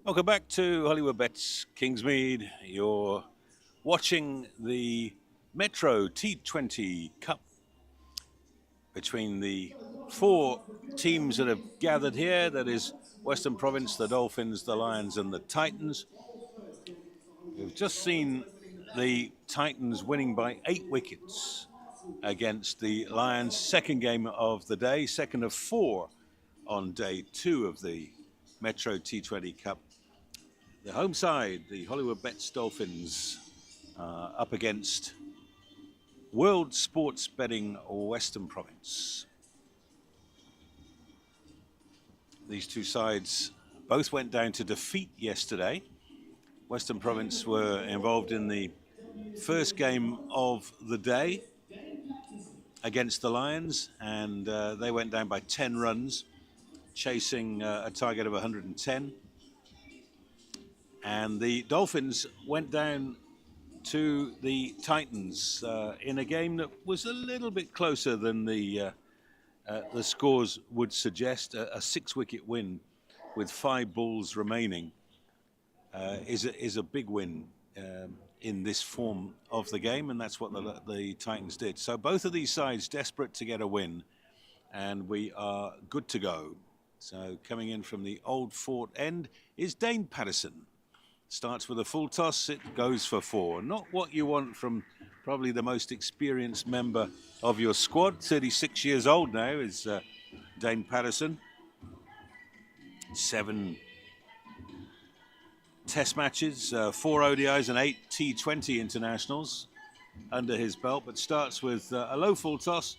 Welcome back to Hollywoodbets Kingsmead. You're watching the Metro T20 Cup between the four teams that have gathered here. That is Western Province, the Dolphins, the Lions, and the Titans. We've just seen the Titans winning by 8 wickets against the Lions. Second game of the day, second of 4 on day 2 of the Metro T20 Cup. The home side, the Hollywoodbets Dolphins, up against World Sports Betting Western Province. These two sides both went down to defeat yesterday. Western Province were involved in the first game of the day against the Lions, and they went down by 10 runs, chasing a target of 110. And the Dolphins went down to the Titans in a game that was a little bit closer than the scores would suggest. A 6-wicket win with 5 balls remaining is a big win in this form of the game, and that's what the Titans did. So both of these sides desperate to get a win, and we are good to go. So coming in from the Old Fort end is Dane Patterson. Starts with a full toss, it goes for 4. Not what you want from probably the most experienced member of your squad. 36 years old now is Dane Patterson. 7 test matches, 4 ODIs and 8 T20 internationals under his belt, but starts with a low full toss.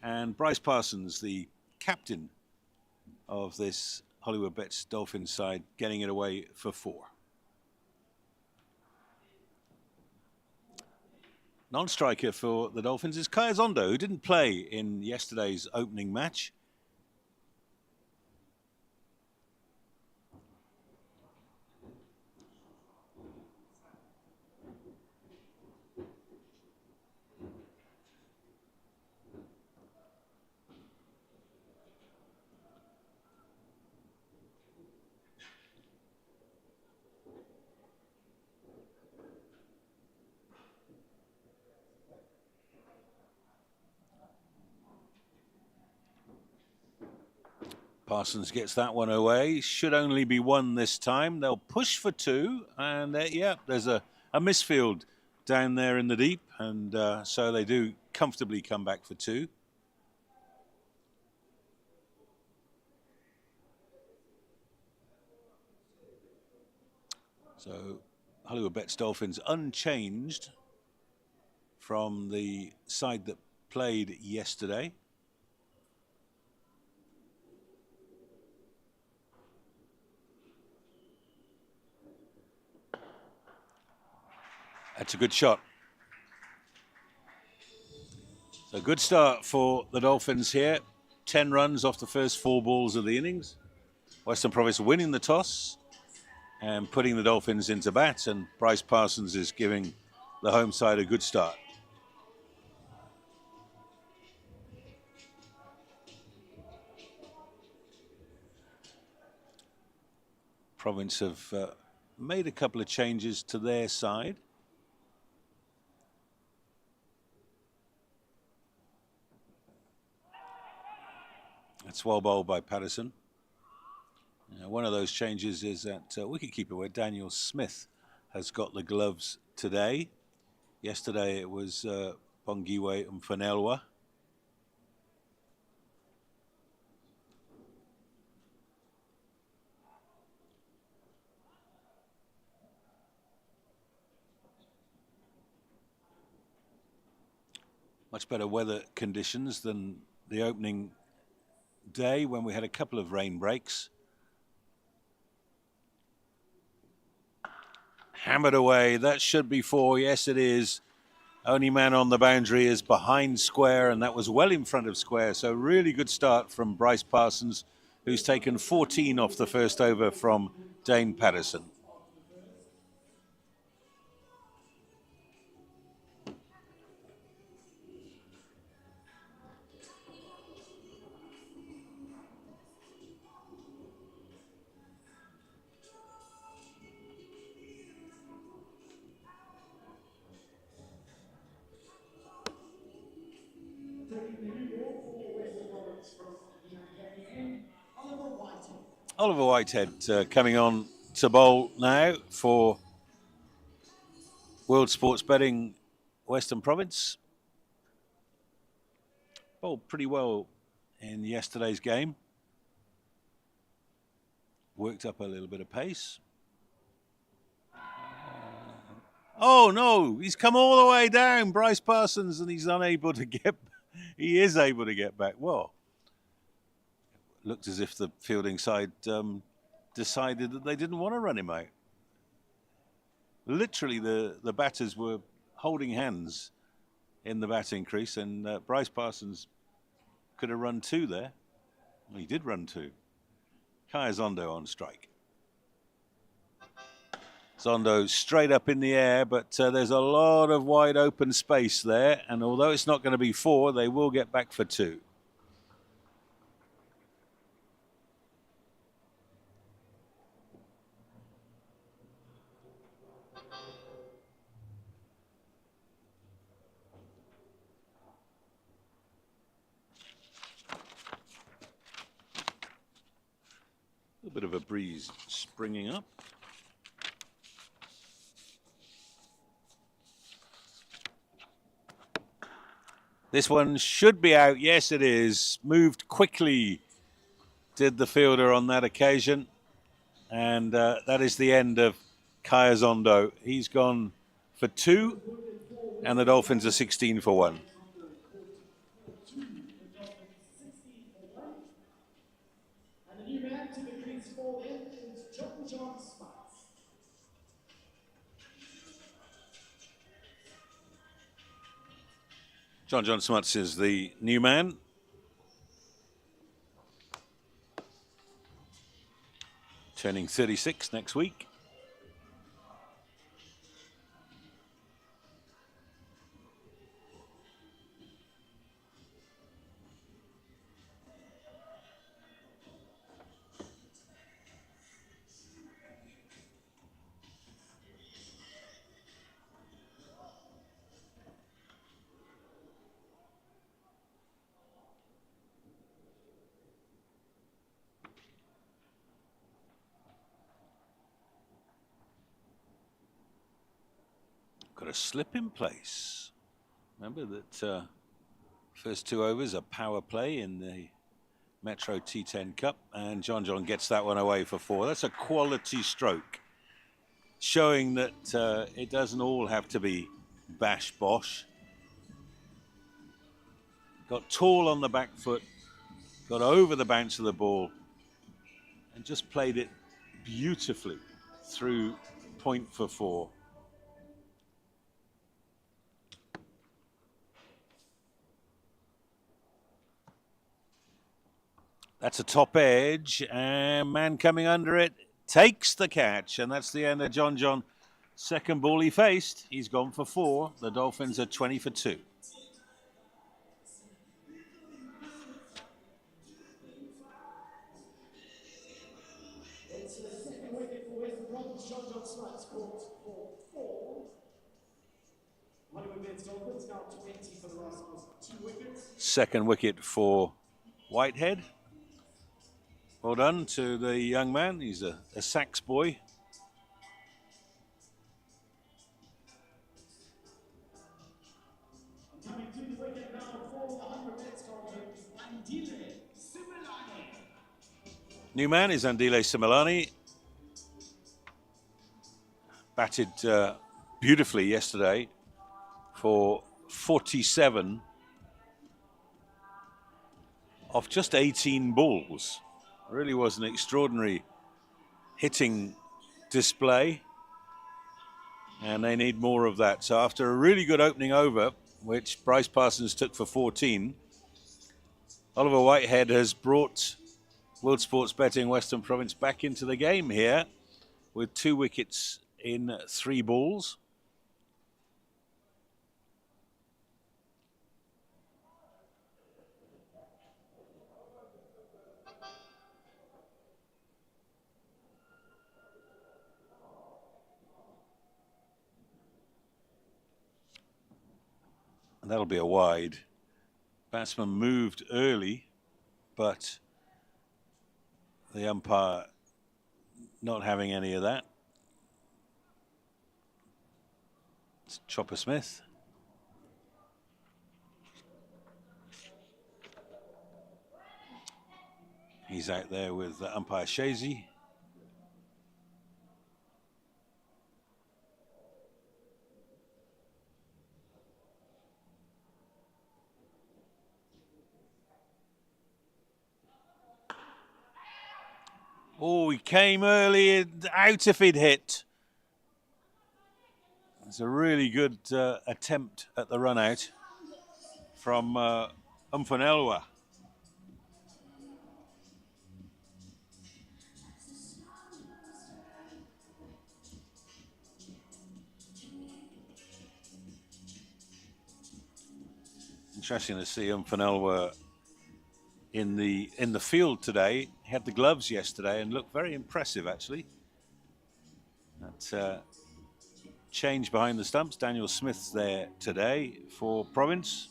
And Bryce Parsons, the captain of this Hollywoodbets Dolphins side, getting it away for 4. Non-striker for the Dolphins is Kaya Zondo, who didn't play in yesterday's opening match. Parsons gets that one away. Should only be 1 this time. They'll push for 2. And yeah, there's a misfield down there in the deep. And so they do comfortably come back for 2. So Hollywoodbets Dolphins unchanged from the side that played yesterday. That's a good shot. So good start for the Dolphins here. 10 runs off the first 4 balls of the innings. Western Province winning the toss and putting the Dolphins into bat, and Bryce Parsons is giving the home side a good start. Province have made a couple of changes to their side. That's well bowled by Patterson. One of those changes is that wicketkeeper, where Daniel Smith has got the gloves today. Yesterday it was Pongiwe Mfanelwa. Much better weather conditions than the opening day when we had a couple of rain breaks. Hammered away. That should be 4. Yes, it is. Only man on the boundary is behind square, and that was well in front of square. So really good start from Bryce Parsons, who's taken 14 off the first over from Dane Patterson. Oliver Whitehead coming on to bowl now for World Sports Betting Western Province. Bowled pretty well in yesterday's game. Worked up a little bit of pace. Oh no, he's come all the way down, Bryce Parsons, and he's unable to get, he is able to get back. Well, looked as if the fielding side decided that they didn't want to run him out. Literally, the batters were holding hands in the batting crease, and Bryce Parsons could have run 2 there. Well, he did run 2. Kaya Zondo on strike. Zondo straight up in the air, but there's a lot of wide open space there, and although it's not going to be 4, they will get back for 2. A little bit of a breeze springing up. This one should be out. Yes, it is. Moved quickly, did the fielder on that occasion. And that is the end of Kaya Zondo. He's gone for 2, and the Dolphins are 16 for 1. And the new man to the crease ball in is John Smart. John Smuts is the new man. Turning 36 next week. Got a slip in place. Remember that first 2 overs are power play in the Metro T10 Cup, and John gets that one away for 4. That's a quality stroke, showing that it doesn't all have to be bash bosh. Got tall on the back foot, got over the bounce of the ball, and just played it beautifully through point for 4. That's a top edge, and man coming under it takes the catch, and that's the end of John. Second ball he faced, he's gone for 4. The Dolphins are 20 for 2. It's the second wicket for Western Province. John Smuts caught for 4. Hollywoodbets Dolphins now 20 for the last 2 wickets. Second wicket for Whitehead. Well done to the young man. He's a Sax boy. Coming to the wicket now for the Hollywoodbets Dolphins, new man is Andile Similani. Batted beautifully yesterday for 47 off just 18 balls. Really was an extraordinary hitting display, and they need more of that. So after a really good opening over, which Bryce Parsons took for 14, Oliver Whitehead has brought World Sports Betting Western Province back into the game here with 2 wickets in 3 balls. And that'll be a wide. Batsman moved early, but The umpire not having any of that. It's Chopper Smith. He's out there with umpire Shazy. Oh, he came early and out if he'd hit. It's a really good attempt at the run out from Umfanelwa. Interesting to see Umfanelwa in the field today. He had the gloves yesterday and looked very impressive, actually. That change behind the stumps. Daniel Smith's there today for Province.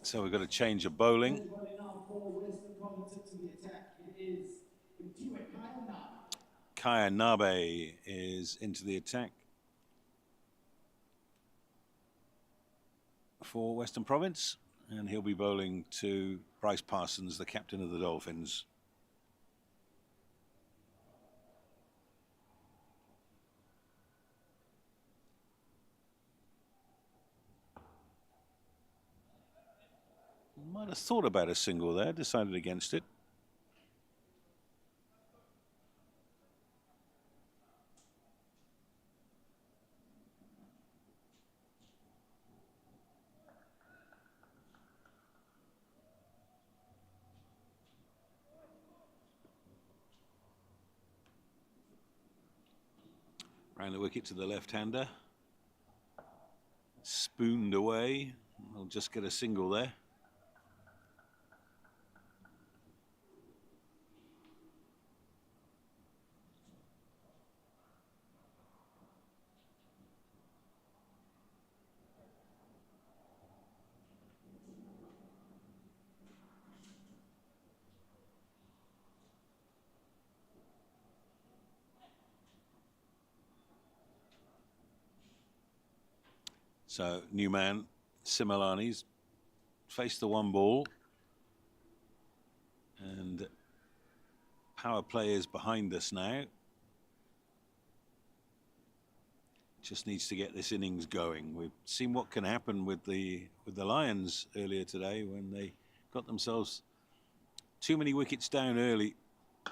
So we've got a change of bowling. Kaya Nabe is into the attack for Western Province, and he'll be bowling to Bryce Parsons, the captain of the Dolphins. Might have thought about a single there, decided against it. Round the wicket to the left-hander. Spooned away. We'll just get a single there. So, new man, Similani's faced the one ball. And power play is behind us now. Just needs to get this innings going. We've seen what can happen with the Lions earlier today when they got themselves too many wickets down early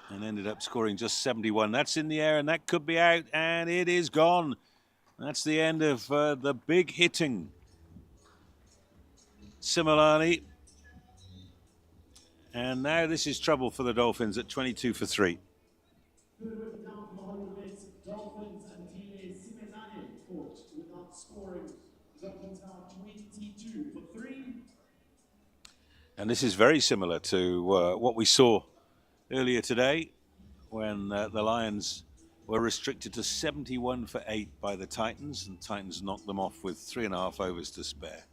and ended up scoring just 71. That's in the air and that could be out, and it is gone. That's the end of the big hitting. Similani. And now this is trouble for the Dolphins at 22 for 3. Hollywoodbets Dolphins and teammate Similani coach without scoring. Dolphins now 22 for 3. And this is very similar to what we saw earlier today when the Lions were restricted to 71 for 8 by the Titans, and Titans knocked them off with 3.5 overs to spare.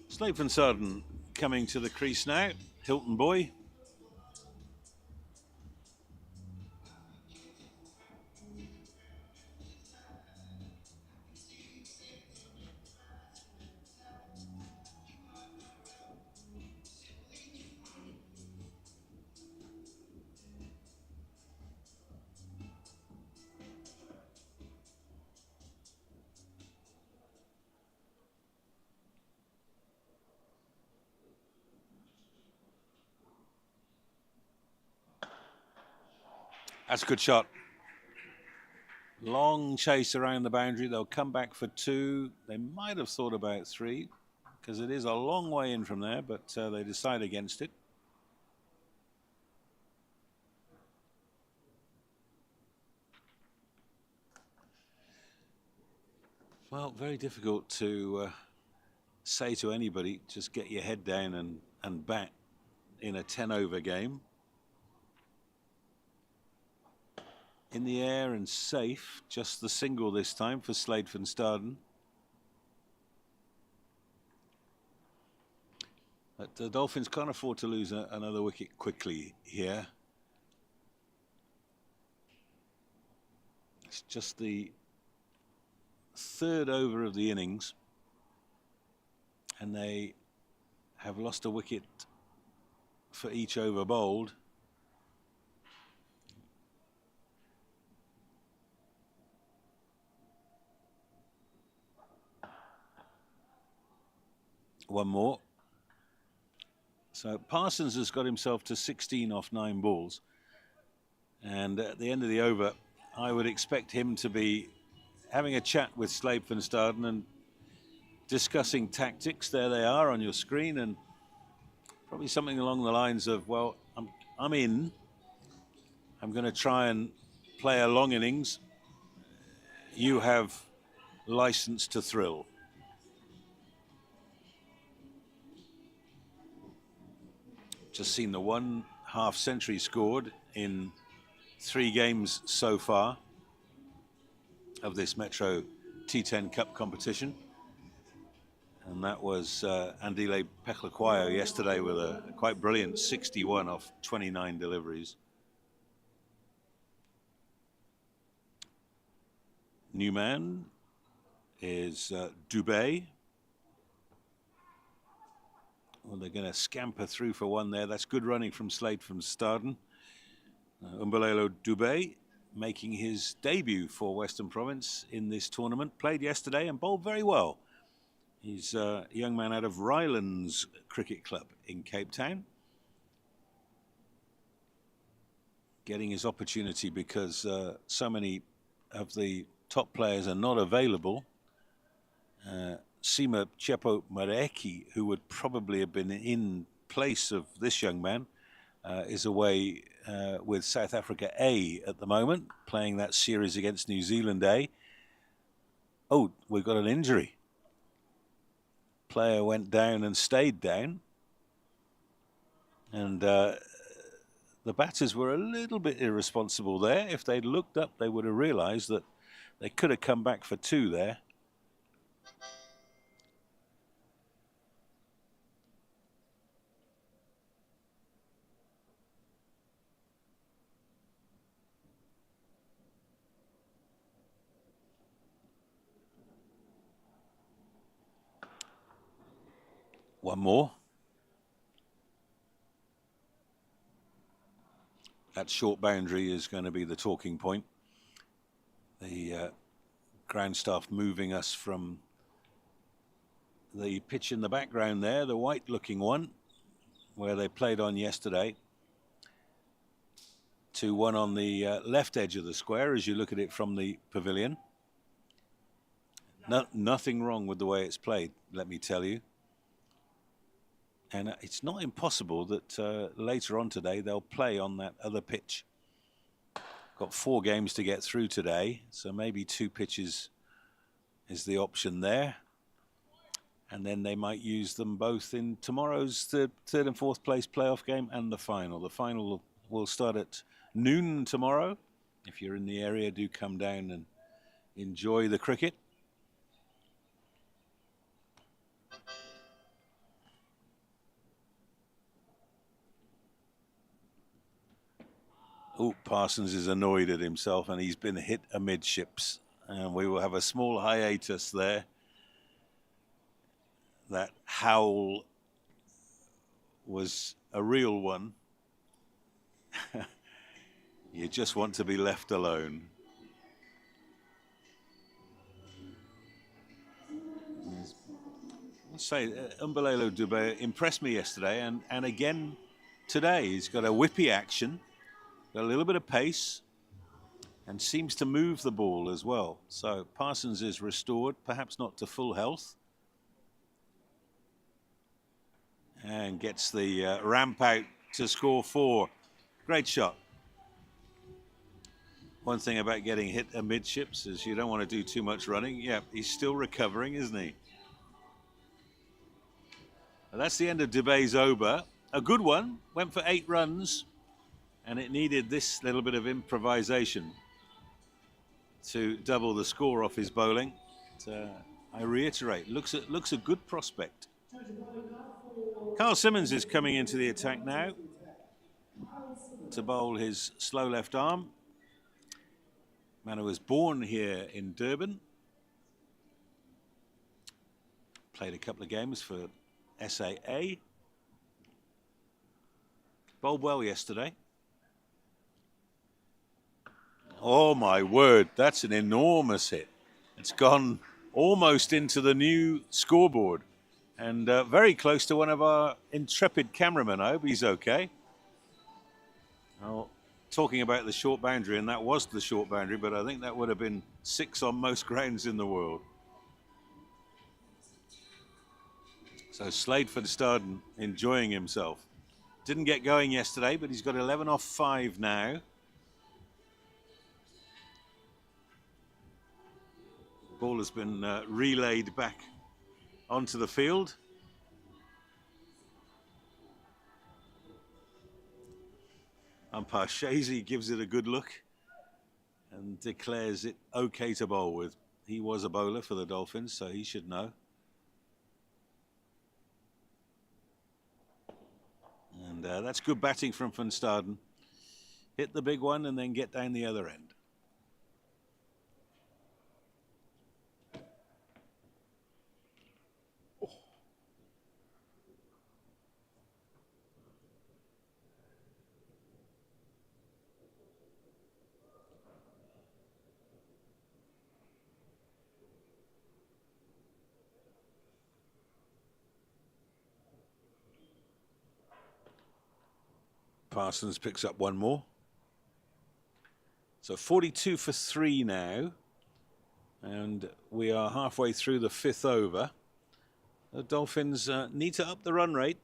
Slade van Sarden coming to the crease now. Hilton boy. That's a good shot. Long chase around the boundary. They'll come back for 2. They might have thought about 3 because it is a long way in from there, but they decide against it. Well, very difficult to say to anybody, just get your head down and bat in a 10-over game. in the air and safe. Just the single this time for Slade van Staden. But the Dolphins can't afford to lose another wicket quickly here. It's just the third over of the innings, and they have lost a wicket for each over bowled. One more. So Parsons has got himself to 16 off 9 balls. And at the end of the over, I would expect him to be having a chat with Slade van Staden and discussing tactics. There they are on your screen, and probably something along the lines of, well, I'm in. I'm going to try and play a long innings. You have license to thrill. Just seen the 1 half century scored in 3 games so far of this Metro T10 Cup competition. And that was Andile Pechlakwayo yesterday with a quite brilliant 61 off 29 deliveries. New man is Dubé. Well, they're going to scamper through for 1 there. That's good running from Slade van Staden. Umbalelo Dubé making his debut for Western Province in this tournament. Played yesterday and bowled very well. He's a young man out of Rylands Cricket Club in Cape Town. Getting his opportunity because so many of the top players are not available. Sima Chepo Mareki, who would probably have been in place of this young man, is away with South Africa A at the moment, playing that series against New Zealand A. Oh, we've got an injury. Player went down and stayed down. And the batters were a little bit irresponsible there. If they'd looked up, they would have realised that they could have come back for 2 there. One more. That short boundary is going to be the talking point. The ground staff moving us from the pitch in the background there, the white looking one, where they played on yesterday, to one on the left edge of the square as you look at it from the pavilion. Nothing wrong with the way it's played, let me tell you. And it's not impossible that later on today they'll play on that other pitch. Got 4 games to get through today, so maybe 2 pitches is the option there. And then they might use them both in tomorrow's third and fourth place playoff game and the final. The final will start at noon tomorrow. If you're in the area, do come down and enjoy the cricket. Oh, Parsons is annoyed at himself and he's been hit amidships. And we will have a small hiatus there. That howl was a real one. You just want to be left alone. I'll say, Umbalelo Dubé impressed me yesterday and again today. He's got a whippy action. Got a little bit of pace and seems to move the ball as well. So Parsons is restored, perhaps not to full health. And gets the ramp out to score 4. Great shot. One thing about getting hit amidships is you don't want to do too much running. Yeah, he's still recovering, isn't he? Well, that's the end of Dubé's over. A good one. Went for 8 runs. And it needed this little bit of improvisation. to double the score off his bowling. But, I reiterate, looks a good prospect. Carl Simmons is coming into the attack now to bowl his slow left arm. Man who was born here in Durban. Played a couple of games for SAA. Bowled well yesterday. Oh my word, that's an enormous hit. It's gone almost into the new scoreboard. And very close to one of our intrepid cameramen. I hope he's okay. Well, talking about the short boundary, and that was the short boundary, but I think that would have been 6 on most grounds in the world. So Slade van Staden enjoying himself. Didn't get going yesterday, but he's got 11 off 5 now. Ball has been relayed back onto the field. Umpire Shazy gives it a good look and declares it okay to bowl with. He was a bowler for the Dolphins, so he should know. And that's good batting from van Staden. Hit the big one and then get down the other end. Parsons picks up one more. So 42 for 3 now. And we are halfway through the 5th over. The Dolphins need to up the run rate.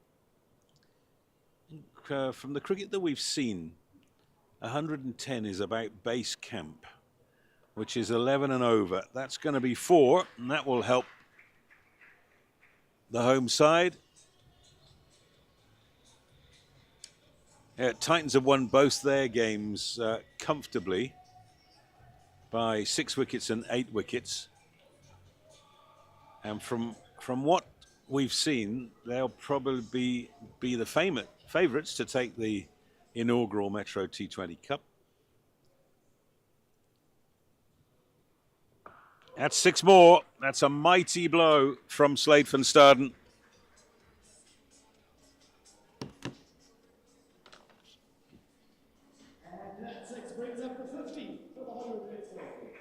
From the cricket that we've seen, 110 is about base camp, which is 11 and over. That's going to be 4, and that will help the home side. Titans have won both their games comfortably by 6 wickets and 8 wickets. And from what we've seen, they'll probably be the favourites to take the inaugural Metro T10 Cup. That's 6 more. That's a mighty blow from Slade van Staden. And that 6 brings up the 50 for the Hollywoodbets Dolphins.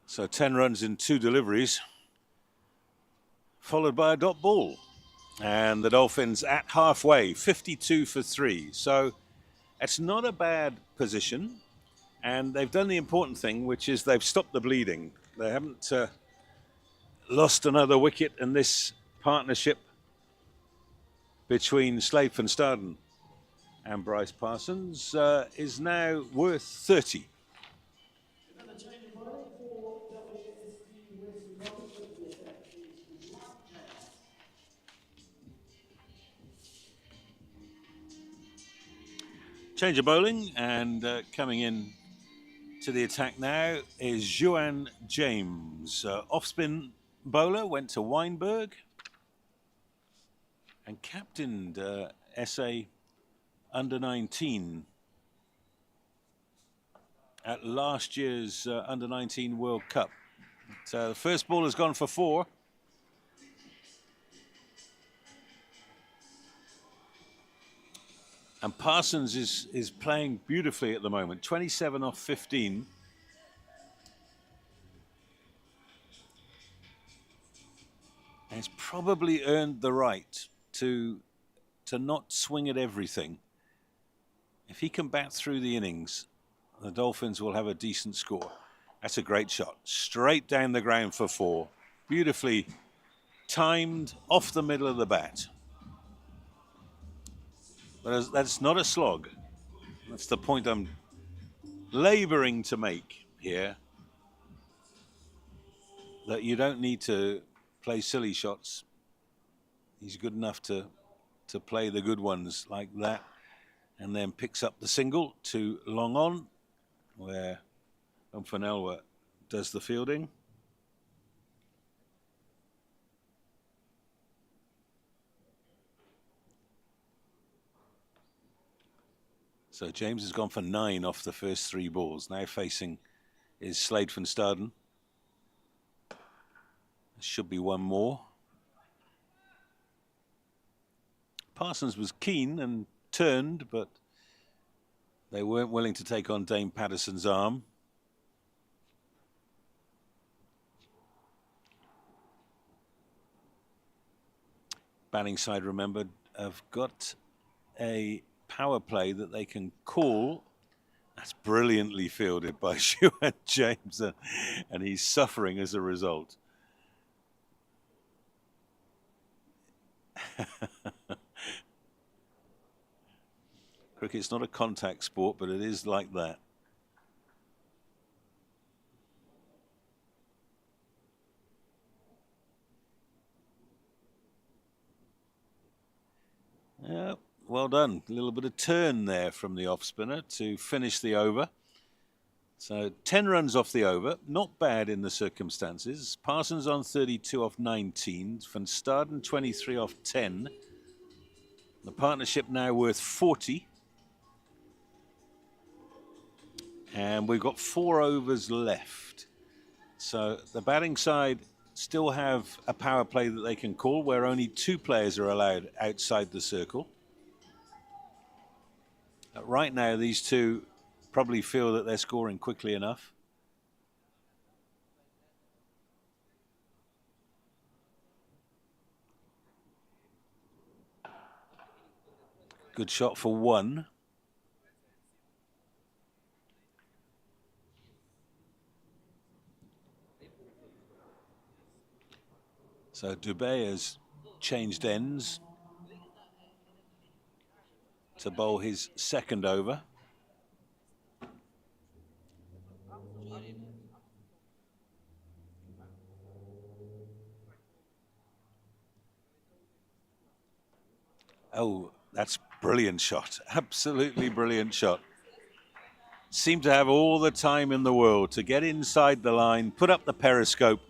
So 10 runs in 2 deliveries, followed by a dot ball. And the Dolphins at halfway, 52 for 3. So it's not a bad position. And they've done the important thing, which is they've stopped the bleeding. They haven't lost another wicket, and this partnership between Slade van Staden and Bryce Parsons is now worth 30. Another change of bowling for WSB with the attack. Change of bowling, and coming in to the attack now is Juan James. Off-spin bowler, went to Weinberg and captained SA Under-19 at last year's Under-19 World Cup. So the first ball has gone for 4. And Parsons is playing beautifully at the moment, 27 off 15. And he's probably earned the right to not swing at everything. If he can bat through the innings, the Dolphins will have a decent score. That's a great shot. Straight down the ground for 4. Beautifully timed off the middle of the bat. But that's not a slog. That's the point I'm labouring to make here. that you don't need to play silly shots. He's good enough to play the good ones like that, and then picks up the single to long on, where Umfanelwa does the fielding. So James has gone for 9 off the first 3 balls. Now facing is Slade van Staden. There should be one more. Parsons was keen and turned, but they weren't willing to take on Dame Patterson's arm. Batting side, remembered, have got a power play that they can call. That's brilliantly fielded by Xuan James, and he's suffering as a result. Cricket's not a contact sport, but it is like that. Yeah, well done. A little bit of turn there from the off spinner to finish the over. So 10 runs off the over, not bad in the circumstances. Parsons on 32 off 19, Van Staden 23 off 10. The partnership now worth 40. And we've got 4 overs left. So the batting side still have a power play that they can call, where only 2 players are allowed outside the circle. Right now, these two probably feel that they're scoring quickly enough. Good shot for 1. So Dubé has changed ends to bowl his second over. Oh, that's brilliant shot. Absolutely brilliant shot. Seemed to have all the time in the world to get inside the line, put up the periscope,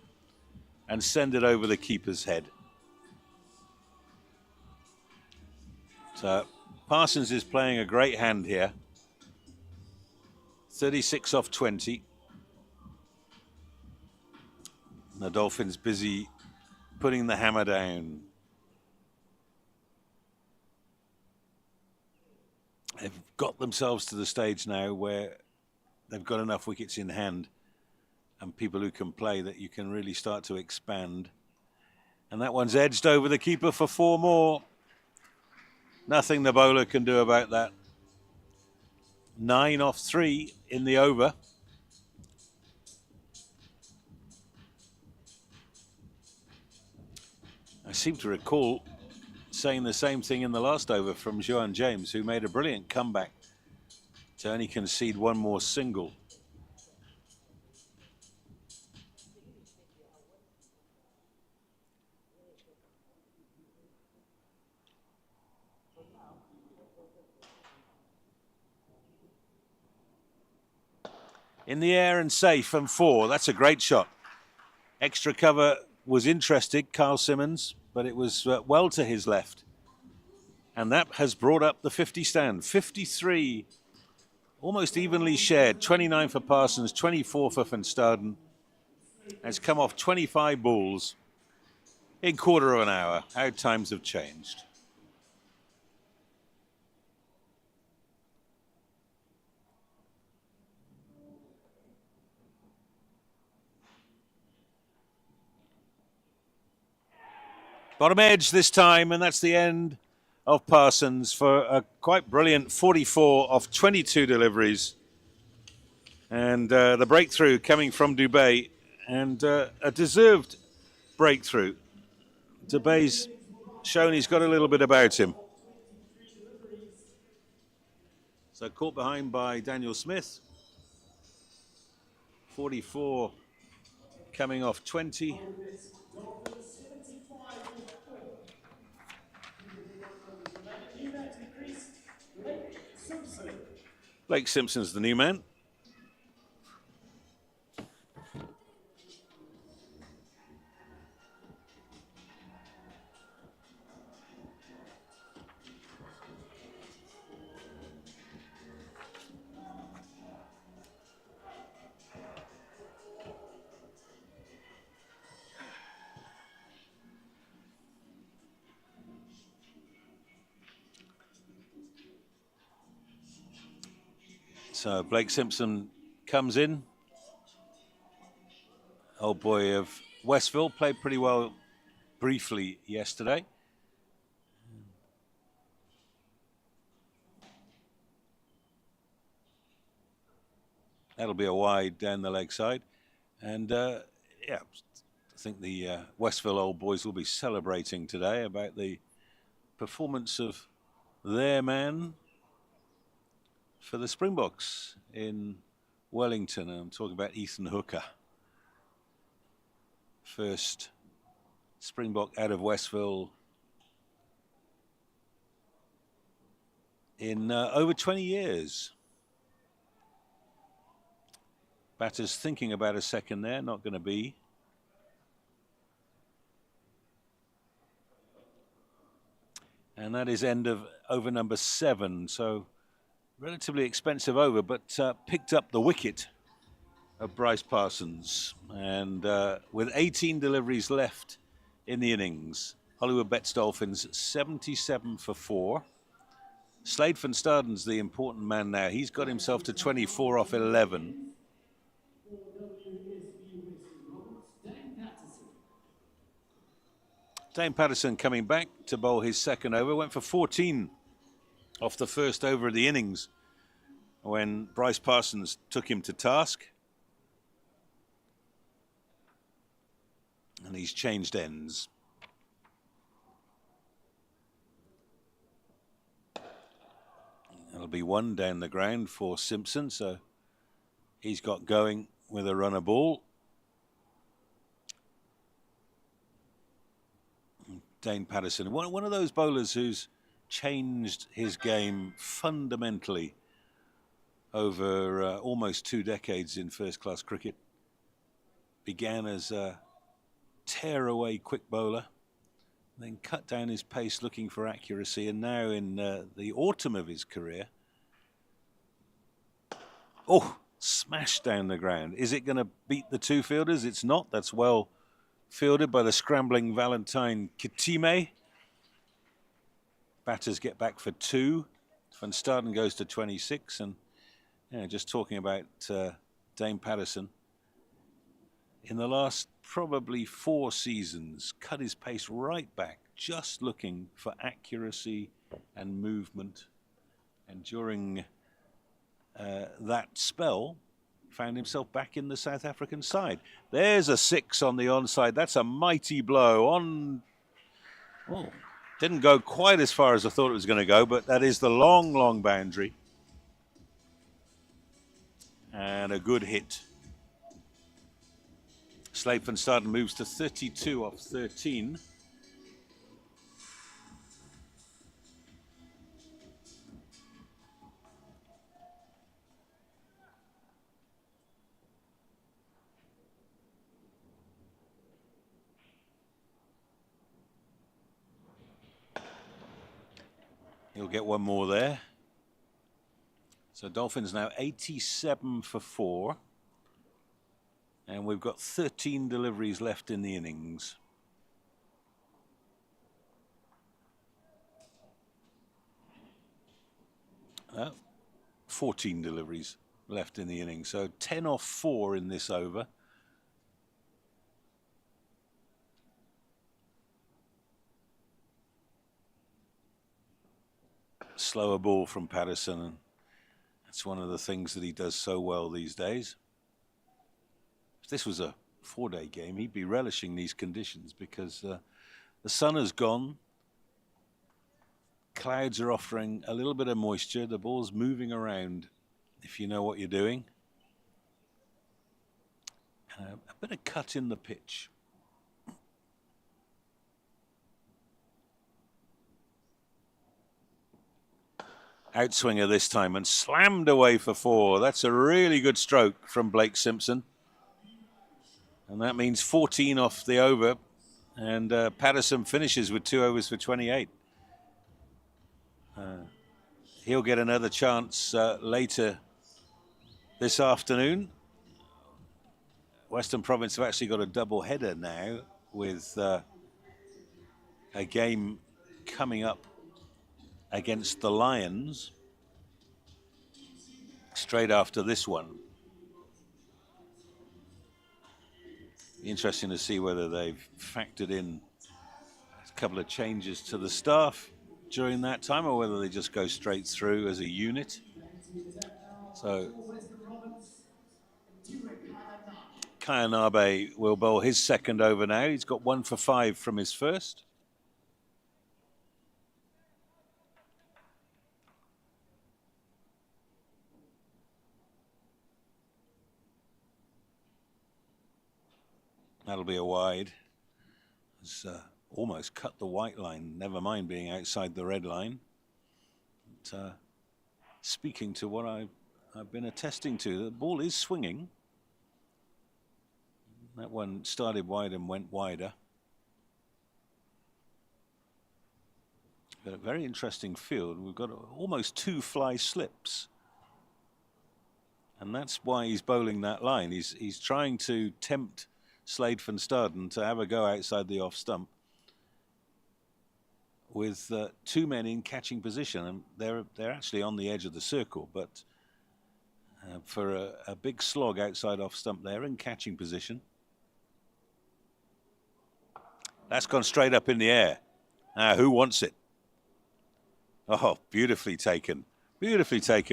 and send it over the keeper's head. So Parsons is playing a great hand here. 36 off 20. The Dolphins busy putting the hammer down. They've got themselves to the stage now where they've got enough wickets in hand and people who can play that you can really start to expand. And that one's edged over the keeper for 4 more. Nothing the bowler can do about that. 9 off 3 in the over. I seem to recall saying the same thing in the last over from Xuan James, who made a brilliant comeback to only concede 1 more single. In the air and safe and 4. That's a great shot. Extra cover was interested, Carl Simmons, but it was well to his left. And that has brought up the 50 stand. 53, almost evenly shared. 29 for Parsons, 24 for Van Staden. Has come off 25 balls in quarter of an hour. How times have changed. Bottom edge this time, and that's the end of Parsons for a quite brilliant 44 off 22 deliveries. And the breakthrough coming from Dubé, and a deserved breakthrough. Dubé's shown he's got a little bit about him. So caught behind by Daniel Smith. 44 coming off 20. Hollywoodbets Dolphins 75 for 4. New bet increased. Blake Simpson. Blake Simpson's the new man. So Blake Simpson comes in. Old boy of Westville, played pretty well briefly yesterday. That'll be a wide down the leg side. And yeah, I think the Westville old boys will be celebrating today about the performance of their man for the Springboks in Wellington. I'm talking about Ethan Hooker. First Springbok out of Westville in over 20 years. Batter's thinking about a second there, not going to be. And that is end of over number 7. So relatively expensive over, but picked up the wicket of Bryce Parsons. And with 18 deliveries left in the innings, Hollywoodbets Dolphins 77 for 4. Slade van Staden's the important man now. He's got himself to 24 off 11. Dane Patterson coming back to bowl his second over. Went for 14 off the first over of the innings when Bryce Parsons took him to task. And he's changed ends. That'll be one down the ground for Simpson, so he's got going with a runner ball. Dane Patterson, one of those bowlers who's changed his game fundamentally over almost 2 decades in first-class cricket. Began as a tear-away quick bowler, then cut down his pace looking for accuracy, and now in the autumn of his career, smashed down the ground. Is it going to beat the 2 fielders? It's not. That's well fielded by the scrambling Valentine Kitime. Batters get back for 2. Van Staden goes to 26. And just talking about Dane Patterson, in the last probably 4 seasons, cut his pace right back, just looking for accuracy and movement. And during that spell, found himself back in the South African side. There's a 6 on the onside. That's a mighty blow on. Oh, didn't go quite as far as I thought it was going to go, but that is the long, long boundary. And a good hit. Slade van Staden moves to 32 off 13. He'll get one more there. So Dolphins now 87 for 4. And we've got 13 deliveries left in the innings. Oh, 14 deliveries left in the innings. So 10 off 4 in this over. Slower ball from Patterson, and that's one of the things that he does so well these days. If this was a 4-day game, he'd be relishing these conditions because the sun has gone. Clouds are offering a little bit of moisture. The ball's moving around, if you know what you're doing. A bit of cut in the pitch. Outswinger this time and slammed away for 4. That's a really good stroke from Blake Simpson. And that means 14 off the over. And Patterson finishes with 2 overs for 28. He'll get another chance later this afternoon. Western Province have actually got a double header now with a game coming up against the Lions straight after this one. Interesting to see whether they've factored in a couple of changes to the staff during that time or whether they just go straight through as a unit. So Kayanabe will bowl his second over now. He's got 1 for 5 from his first. That'll be a wide. It's almost cut the white line, never mind being outside the red line. But, speaking to what I've been attesting to, the ball is swinging. That one started wide and went wider. But a very interesting field. We've got almost 2 fly slips. And that's why he's bowling that line. He's trying to tempt Slade van Staden to have a go outside the off stump with 2 men in catching position, and they're actually on the edge of the circle, but for a big slog outside off stump, they're in catching position. That's gone straight up in the air. Who wants it? Oh, beautifully taken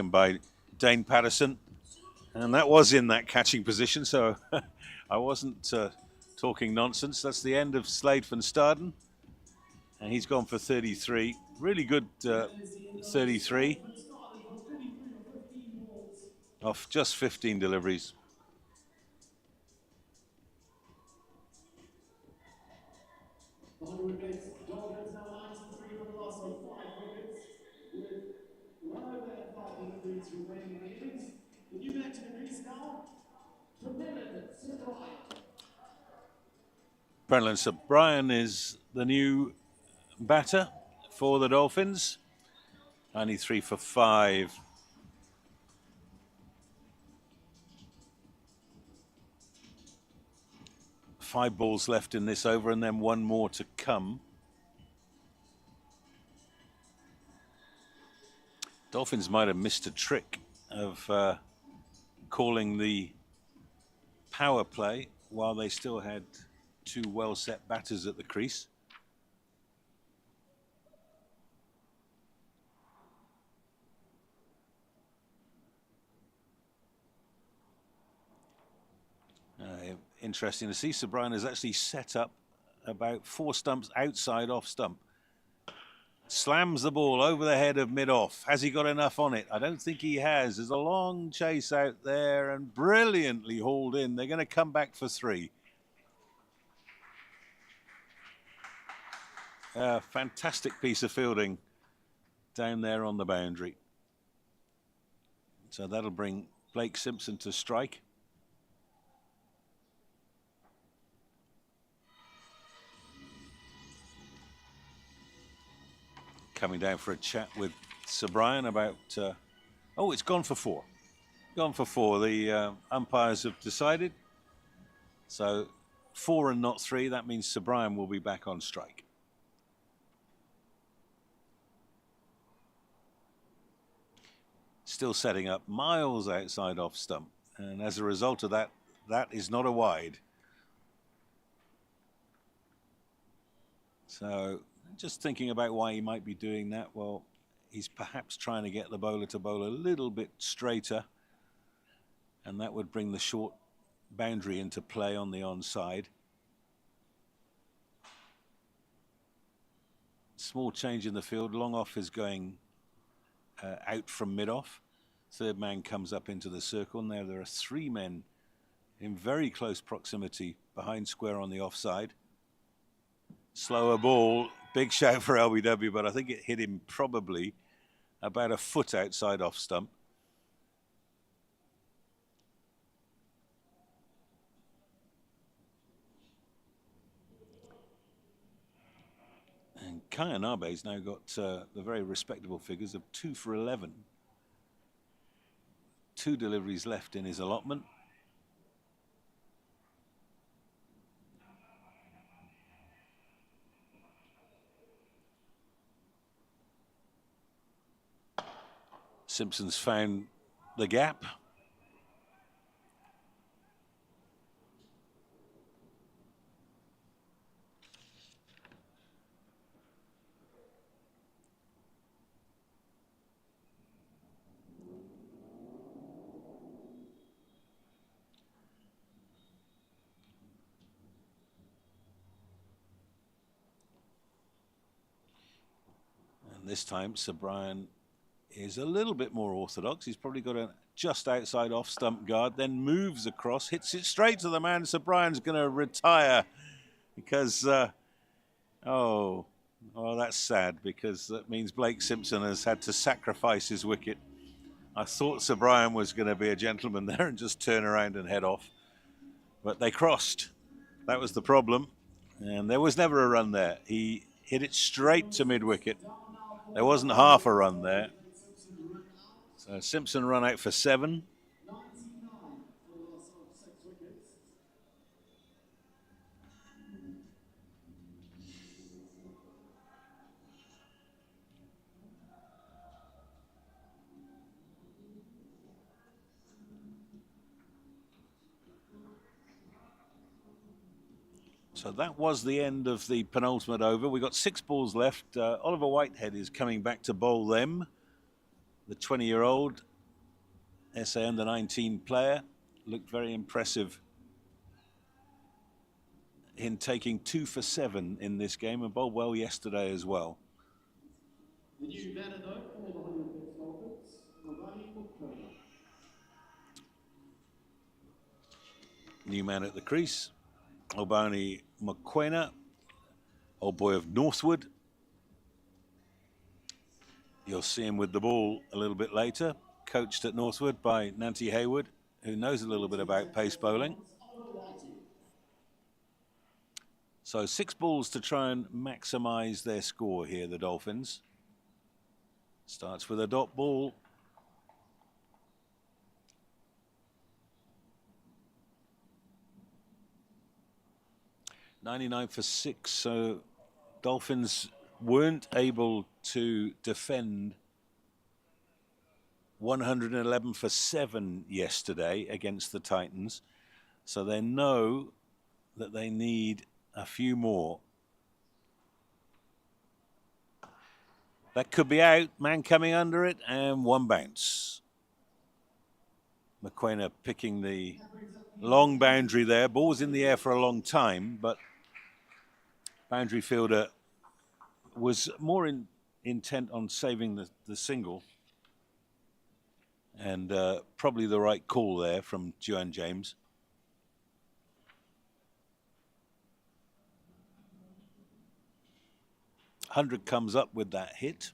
by Dane Patterson, and that was in that catching position, so I wasn't talking nonsense. That's the end of Slade van Staden. And he's gone for 33. Really good 33. Off just 15 deliveries. The Hollywoodbets Dolphins now 93 for the loss of 5 wickets, with well over 5 deliveries remaining in the innings. The new man to the crease now, Brennan O'Brien is the new batter for the Dolphins. 93 for 5. Five balls left in this over and then 1 more to come. Dolphins might have missed a trick of calling the power play while they still had 2 well-set batters at the crease. Interesting to see. O'Brien has actually set up about 4 stumps outside off stump. Slams the ball over the head of mid-off. Has he got enough on it? I don't think he has. There's a long chase out there and brilliantly hauled in. They're going to come back for 3. A fantastic piece of fielding down there on the boundary. So that'll bring Blake Simpson to strike. Coming down for a chat with O'Brien about, oh, it's gone for 4. Gone for 4. The umpires have decided. So 4 and not 3. That means O'Brien will be back on strike. Still setting up miles outside off stump. And as a result of that, that is not a wide. So just thinking about why he might be doing that. Well, he's perhaps trying to get the bowler to bowl a little bit straighter, and that would bring the short boundary into play on the onside. Small change in the field. Long off is going out from mid-off. Third man comes up into the circle. Now there are 3 men in very close proximity behind square on the offside. Slower ball, big shout for LBW, but I think it hit him probably about a foot outside off stump. And Kayanabe's now got the very respectable figures of 2 for 11. 2 deliveries left in his allotment. Simpson's found the gap. And this time, Sir Brian is a little bit more orthodox. He's probably got a just outside off stump guard, then moves across, hits it straight to the man. Sir Brian's going to retire because, oh, that's sad, because that means Blake Simpson has had to sacrifice his wicket. I thought Sir Brian was going to be a gentleman there and just turn around and head off, but they crossed. That was the problem, and there was never a run there. He hit it straight to mid-wicket. There wasn't half a run there. So Simpson run out for 7. So that was the end of the penultimate over. We got 6 balls left. Oliver Whitehead is coming back to bowl them. The 20-year-old SA under-19 player looked very impressive in taking 2 for 7 in this game and bowled well yesterday as well. The new batter, though, for the Hollywoodbets Dolphins, Hollywoodbets. New man at the crease, Obani Mokoena, old boy of Northwood. You'll see him with the ball a little bit later, coached at Northwood by Nanty Hayward, who knows a little bit about pace bowling. So 6 balls to try and maximise their score here, the Dolphins. Starts with a dot ball. .99 for 6, so Dolphins weren't able to defend 111 for 7 yesterday against the Titans, so they know that they need a few more. That could be out, man coming under it, and 1 bounce. Mokoena picking the long boundary there. Ball was in the air for a long time, but boundary fielder was more intent on saving the single, and probably the right call there from Juan James. .100 comes up with that hit.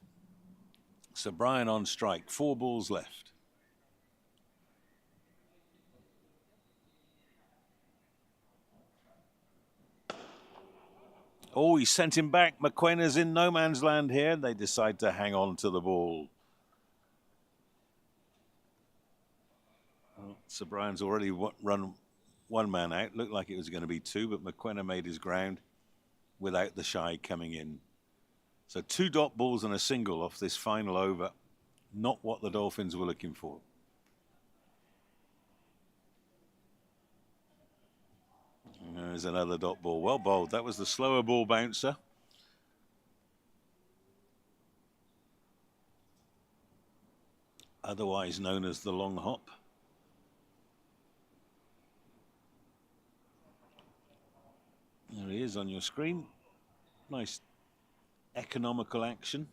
So Brian on strike, 4 balls left. Oh, he sent him back. Mokoena's in no man's land here. They decide to hang on to the ball. Well, Sir Brian's already run 1 man out. Looked like it was going to be 2, but Mokoena made his ground without the shy coming in. So 2 dot balls and a single off this final over. Not what the Dolphins were looking for. There's another dot ball. Well bowled. That was the slower ball bouncer. Otherwise known as the long hop. There he is on your screen. Nice economical action.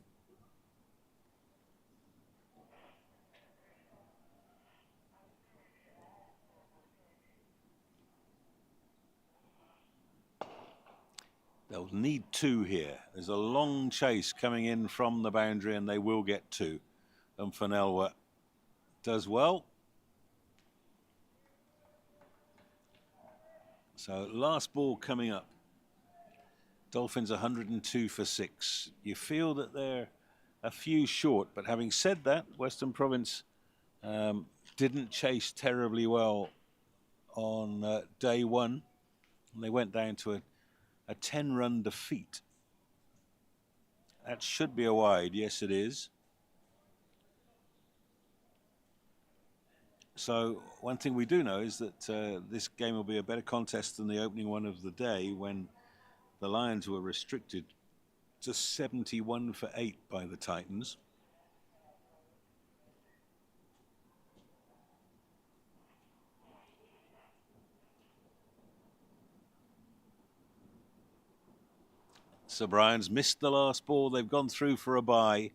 They'll need 2 here. There's a long chase coming in from the boundary, and they will get 2. And Fanelwa does well. So last ball coming up. Dolphins 102 for 6. You feel that they're a few short, but having said that, Western Province didn't chase terribly well on day 1. And they went down to a 10-run defeat. That should be a wide. Yes, it is. So one thing we do know is that this game will be a better contest than the opening one of the day, when the Lions were restricted to 71 for 8 by the Titans. So Brian's missed the last ball. They've gone through for a bye,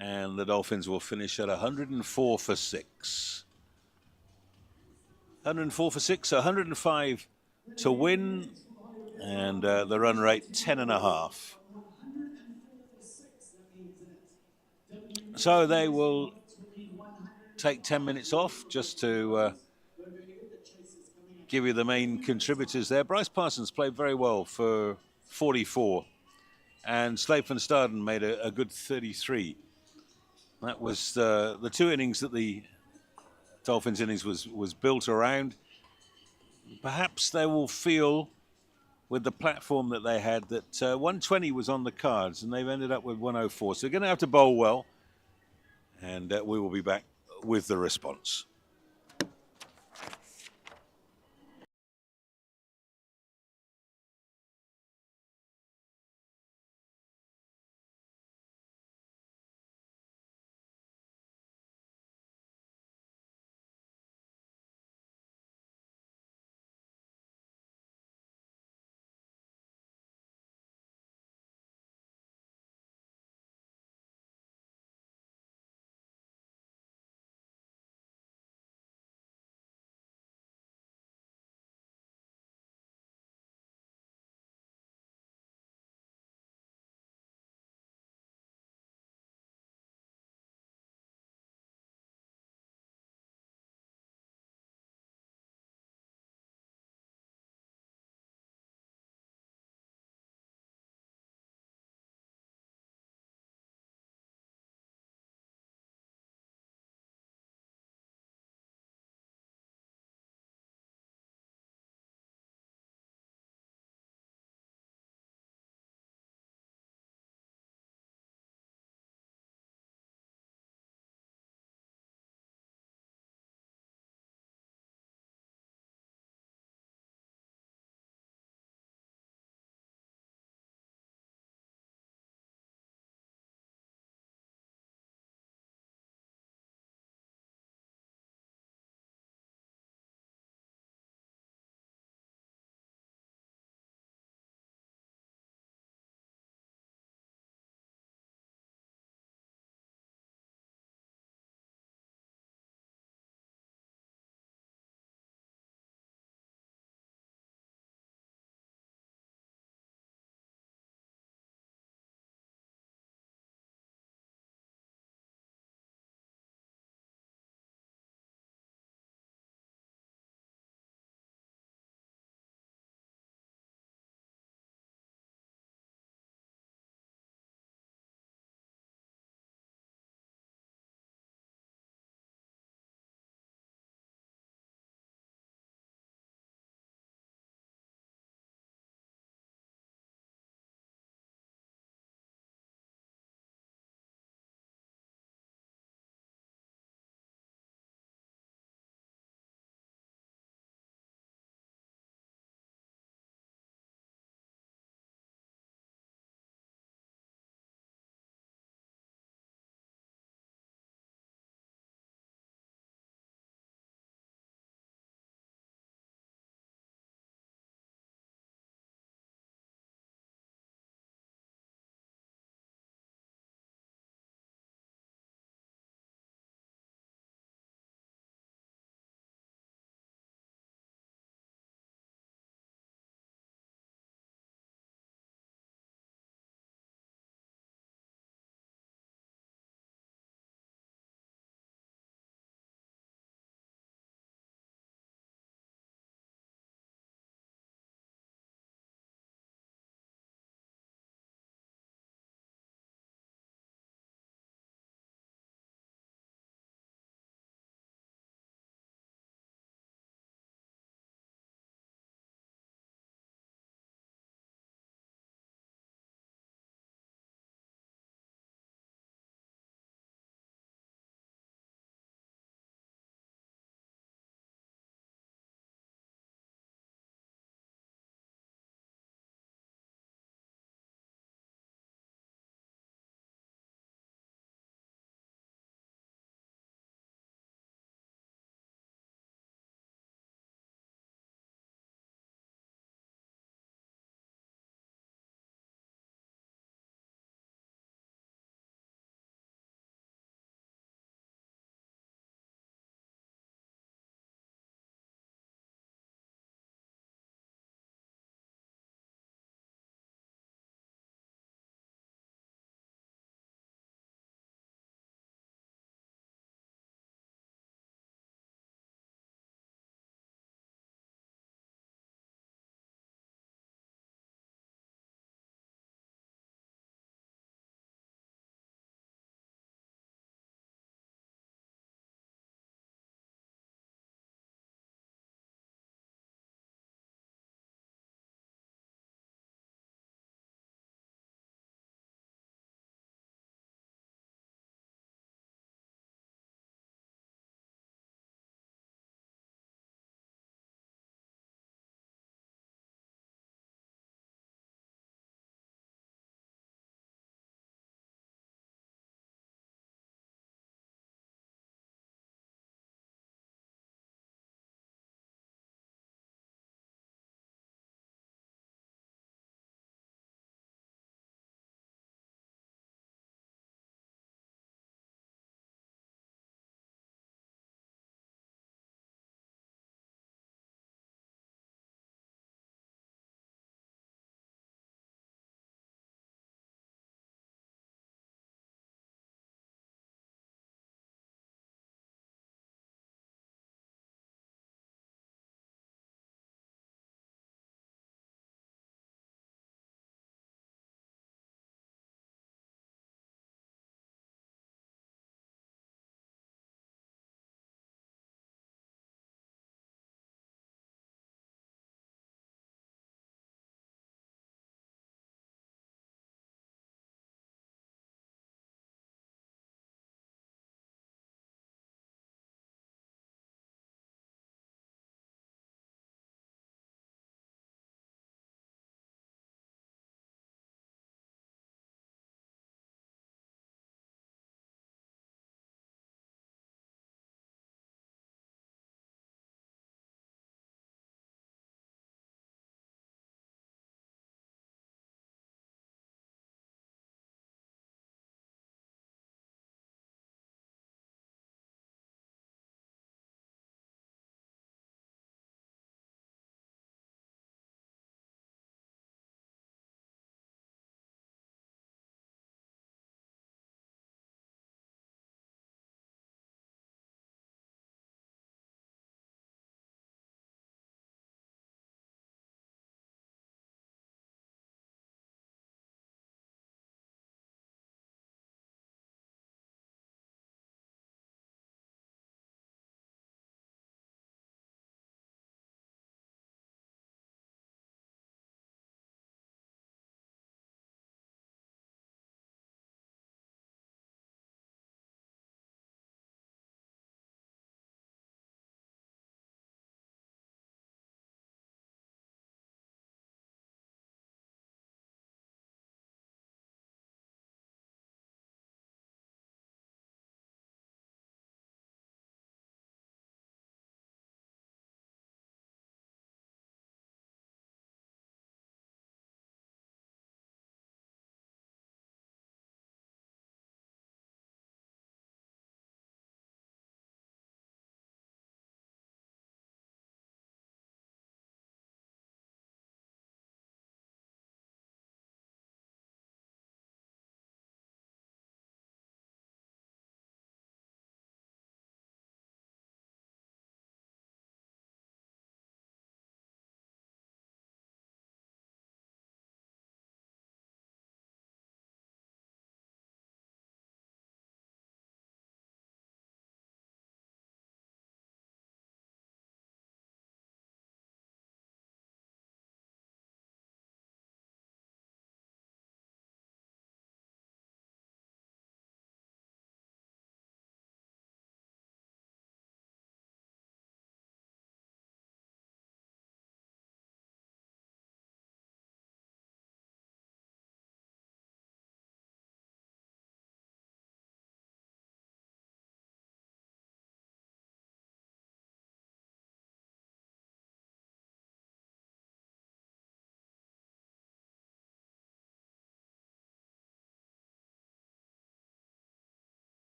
and the Dolphins will finish at 104 for 6. 104 for 6, 105 to win, and the run rate 10.5. So they will take 10 minutes off just to give you the main contributors there. Bryce Parsons played very well for 44, and Slade van Staden made a good 33. That was the 2 innings that the Dolphins innings was built around. Perhaps they will feel, with the platform that they had, that 120 was on the cards, and they've ended up with 104. So they're going to have to bowl well, and we will be back with the response.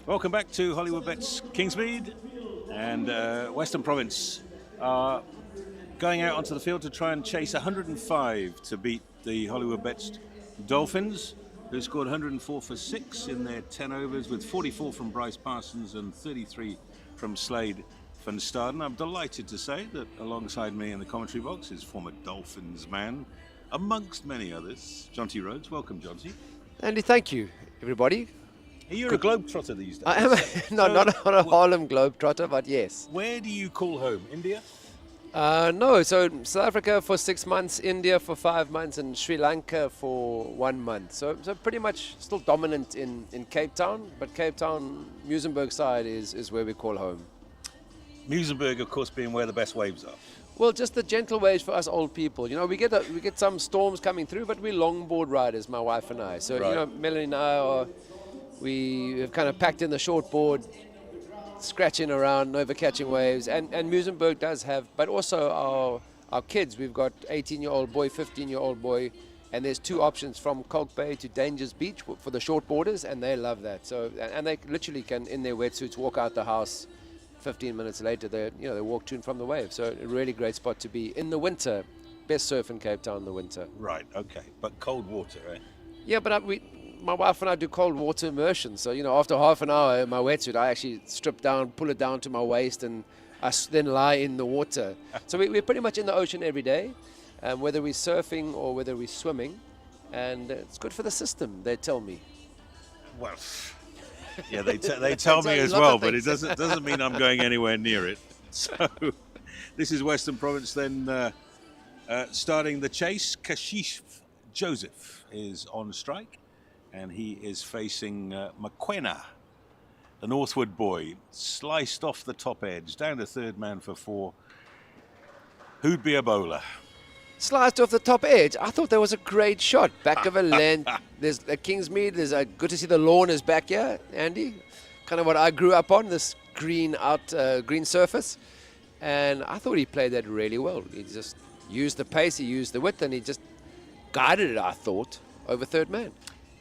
Welcome back to Hollywoodbets Kingsmead, and Western Province are going out onto the field to try and chase 105 to beat the Hollywoodbets Dolphins, who scored 104 for 6 in their 10 overs, with 44 from Bryce Parsons and 33 from Slade van Staden. I'm delighted to say that alongside me in the commentary box is former Dolphins man, amongst many others, Jonty Rhodes. Welcome, Jonty. Andy, thank you, everybody. You're a globetrotter these days. I am not a Harlem Globetrotter, but yes. Where do you call home? India? No, so South Africa for 6 months, India for 5 months, and Sri Lanka for 1 month. So pretty much still dominant in Cape Town, but Cape Town, Muizenberg side is where we call home. Muizenberg, of course, being where the best waves are. Well, just the gentle waves for us old people. You know, we get some storms coming through, but we're longboard riders, my wife and I. So, Right. you know, Melanie and I we have kind of packed in the short board, scratching around, over catching waves. And Muizenberg does have, but also our kids. We've got 18-year-old boy, 15-year-old boy, and there's 2 options from Kalk Bay to Dangers Beach for the short boarders, and they love that. So, and they literally can, in their wetsuits, walk out the house. 15 minutes later, they walk to and from the wave. So a really great spot to be in the winter. Best surf in Cape Town in the winter. Right, okay. But cold water, eh? Yeah, but my wife and I do cold water immersion. So, you know, after half an hour in my wetsuit, I actually strip down, pull it down to my waist, and I then lie in the water. So we're pretty much in the ocean every day, whether we're surfing or whether we're swimming. And it's good for the system, they tell me. Well, yeah, they tell me as well, but it doesn't mean I'm going anywhere near it. So this is Western Province then starting the chase. Kashish Joseph is on strike, and he is facing Mokoena, the Northwood boy, sliced off the top edge, down to third man for 4. Who'd be a bowler? Sliced off the top edge. I thought that was a great shot. Back of a land. There's a Kingsmead. Good to see the lawn is back here, Andy. Kind of what I grew up on, this green surface. And I thought he played that really well. He just used the pace, he used the width, and he just guided it, I thought, over third man.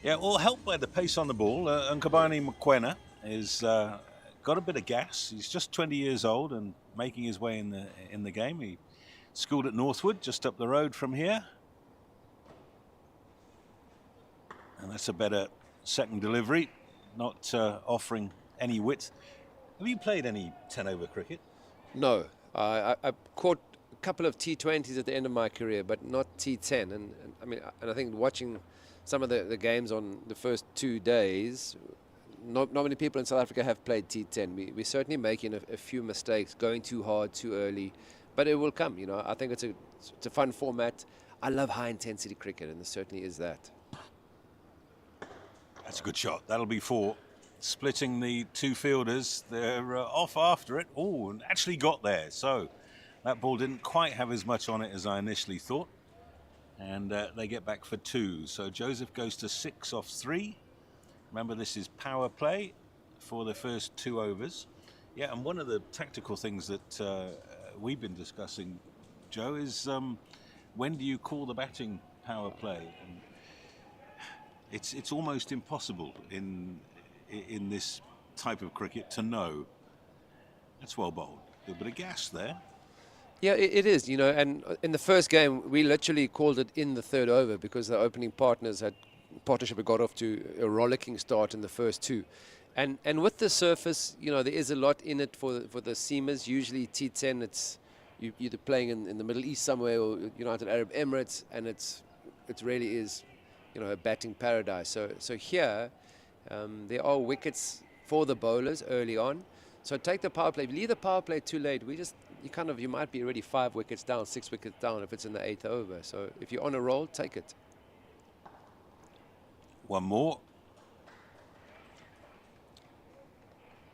Yeah, well, helped by the pace on the ball. Nkabani Mokoena is got a bit of gas. He's just 20 years old and making his way in the game. He schooled at Northwood, just up the road from here. And that's a better second delivery, not offering any width. Have you played any 10-over cricket? No. I caught a couple of T20s at the end of my career, but not T10. And I think watching some of the games on the first 2 days, not many people in South Africa have played T10. We're certainly making a few mistakes, going too hard, too early. But it will come, you know. I think it's a fun format. I love high-intensity cricket, and there certainly is that. That's a good shot. That'll be 4. Splitting the 2 fielders. They're off after it. Oh, and actually got there. So that ball didn't quite have as much on it as I initially thought. And they get back for 2. So Joseph goes to 6 off 3. Remember, this is power play for the first 2 overs. Yeah, and one of the tactical things that we've been discussing, Joe, is when do you call the batting power play? And it's almost impossible in this type of cricket to know. That's well bowled. A bit of gas there. Yeah, it is, you know, and in the first game, we literally called it in the 3rd over because the opening partnership had got off to a rollicking start in the first 2. And with the surface, you know, there is a lot in it for the seamers. Usually T10, it's you either playing in the Middle East somewhere or United Arab Emirates, and it really is, you know, a batting paradise. So here, there are wickets for the bowlers early on. So take the power play. If you leave the power play too late, you might be already 5 wickets down, 6 wickets down if it's in the 8th over. So if you're on a roll, take it. One more.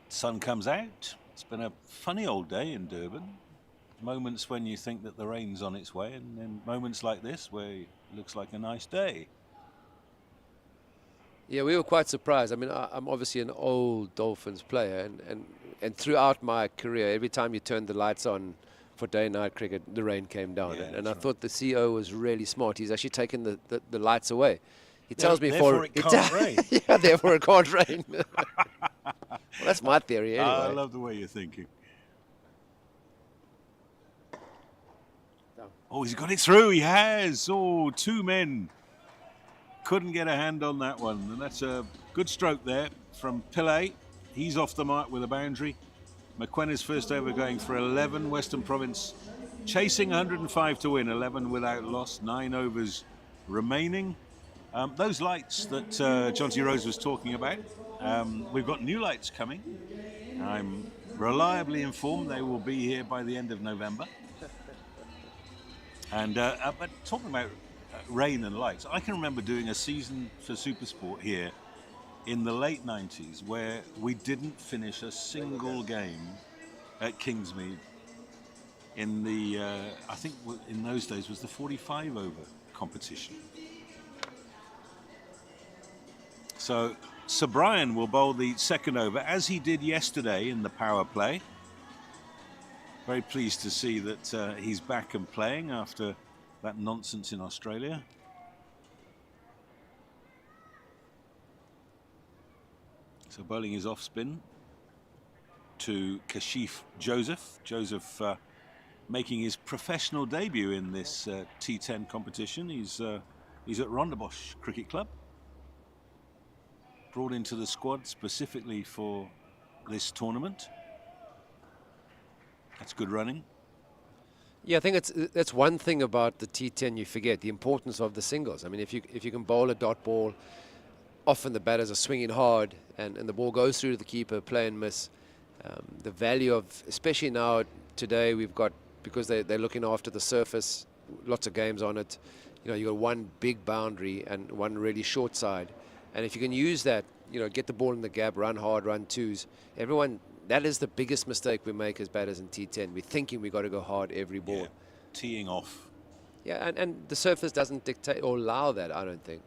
Sun comes out. It's been a funny old day in Durban. Moments when you think that the rain's on its way, and then moments like this where it looks like a nice day. Yeah, we were quite surprised. I mean, I'm obviously an old Dolphins player, and throughout my career, every time you turned the lights on for day-night cricket, the rain came down. Yeah, and I right. thought the CEO was really smart. He's actually taken the lights away. He tells me therefore it can't rain. Yeah, therefore it can't rain. Well, that's my theory anyway. I love the way you're thinking. Oh, he's got it through. He has. Oh, two men couldn't get a hand on that one. And that's a good stroke there from Pillay. He's off the mark with a boundary. McQuenna's first over going for 11. Western Province chasing 105 to win. 11 without loss. 9 overs remaining. Those lights that John T. Rose was talking about, we've got new lights coming. I'm reliably informed they will be here by the end of November. And but talking about rain and lights, I can remember doing a season for Supersport here in the late 90s where we didn't finish a single game at Kingsmead in the, I think in those days was the 45 over competition. So Sir Brian will bowl the second over as he did yesterday in the power play. Very pleased to see that he's back and playing after that nonsense in Australia. So bowling his off spin to Kashif Joseph. Joseph making his professional debut in this T10 competition. He's at Rondebosch Cricket Club. Brought into the squad specifically for this tournament. That's good running. Yeah, I think that's one thing about the T10 you forget, the importance of the singles. I mean, if you can bowl a dot ball, often the batters are swinging hard and the ball goes through to the keeper, play and miss. The value of, especially now today, we've got, because they're looking after the surface, lots of games on it. You know, you've got one big boundary and one really short side. And if you can use that, you know, get the ball in the gap, run hard, run twos, that is the biggest mistake we make as batters in T10. We're thinking we've got to go hard every ball. Yeah, teeing off. Yeah, and the surface doesn't dictate or allow that, I don't think.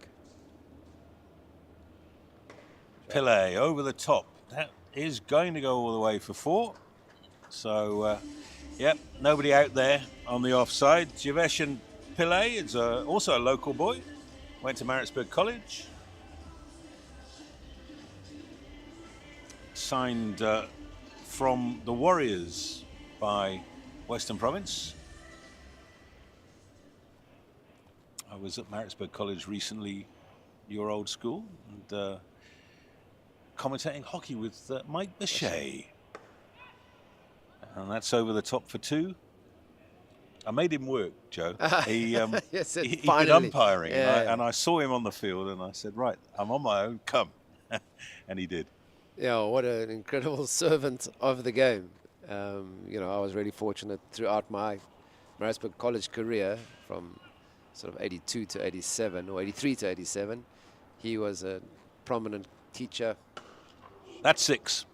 Pillay over the top. That is going to go all the way for 4. So, yep, nobody out there on the offside. Jivesh and Pillay is also a local boy. Went to Maritzburg College. Signed from the Warriors by Western Province. I was at Maritzburg College recently, your old school, and commentating hockey with Mike Bechet. And that's over the top for 2. I made him work, Joe. He yes, he did finally. umpiring, Yeah. and I saw him on the field, and I said, right, I'm on my own, come. And he did. Yeah, what an incredible servant of the game. You know, I was really fortunate throughout my Maritzburg College career from sort of 82 to 87 or 83 to 87. He was a prominent teacher. That's 6.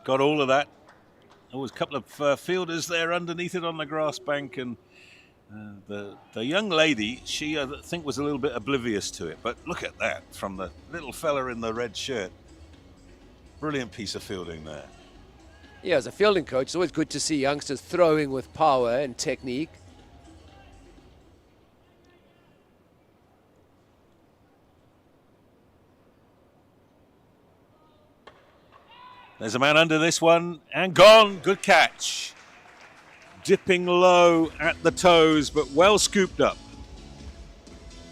Got all of that. There was a couple of fielders there underneath it on the grass bank, and the young lady, she I think was a little bit oblivious to it. But look at that from the little fella in the red shirt. Brilliant piece of fielding there. Yeah, as a fielding coach, it's always good to see youngsters throwing with power and technique. There's a man under this one and gone. Good catch. Dipping low at the toes, but well scooped up.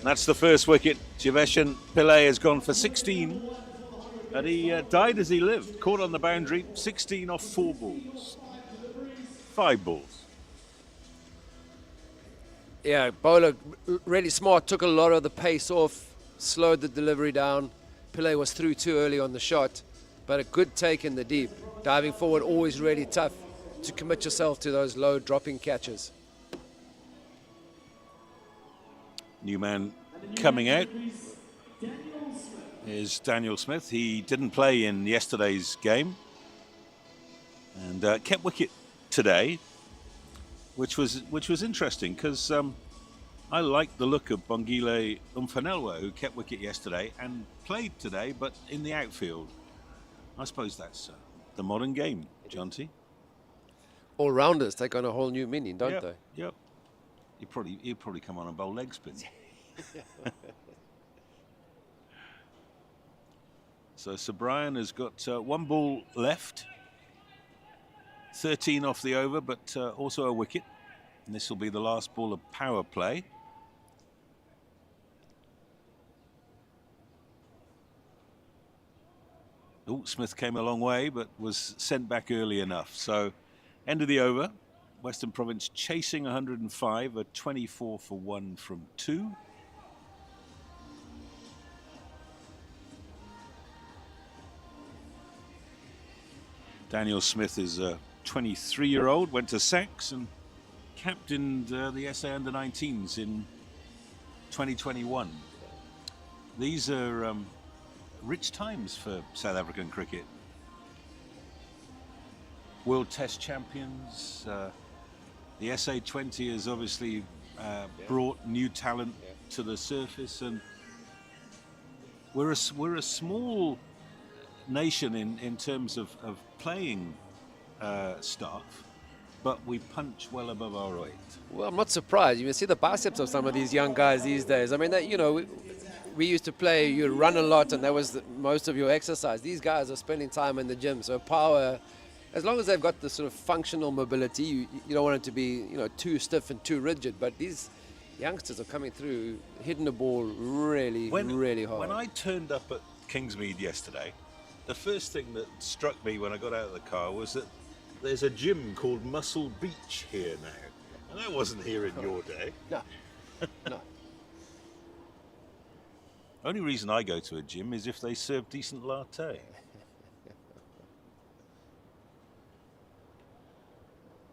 That's the first wicket. Jiveshan Pillay has gone for 16. And he died as he lived. Caught on the boundary. 16 off 4 balls. 5 balls. Yeah, bowler really smart, took a lot of the pace off, slowed the delivery down. Pillay was through too early on the shot, but a good take in the deep. Diving forward, always really tough to commit yourself to those low dropping catches. New man coming out is Daniel Smith. He didn't play in yesterday's game and kept wicket today, which was interesting because I like the look of Bongile Umfanelwa, who kept wicket yesterday and played today, but in the outfield. I suppose that's the modern game, John T. All-rounders take on a whole new meaning, don't they? Yep. He'd probably come on and bowl leg spin. So Sir Brian has got 1 ball left. 13 off the over, but also a wicket. And this will be the last ball of power play. Oh, Smith came a long way, but was sent back early enough. So, end of the over. Western Province chasing 105, a 24 for 1 from 2. Daniel Smith is a 23-year-old, went to Sax and captained the SA Under-19s in 2021. These are rich times for South African cricket. World Test champions. The SA20 has obviously brought new talent to the surface, and we're a small nation in terms of playing staff, but we punch well above our weight. Well, I'm not surprised. You see the biceps of some of these young guys these days. I mean, we used to play, you run a lot, and that was most of your exercise. These guys are spending time in the gym, so power, as long as they've got the sort of functional mobility, you don't want it to be, too stiff and too rigid. But these youngsters are coming through, hitting the ball really hard. When I turned up at Kingsmead yesterday, the first thing that struck me when I got out of the car was that there's a gym called Muscle Beach here now. And that wasn't here in your day. No, no. Only reason I go to a gym is if they serve decent latte.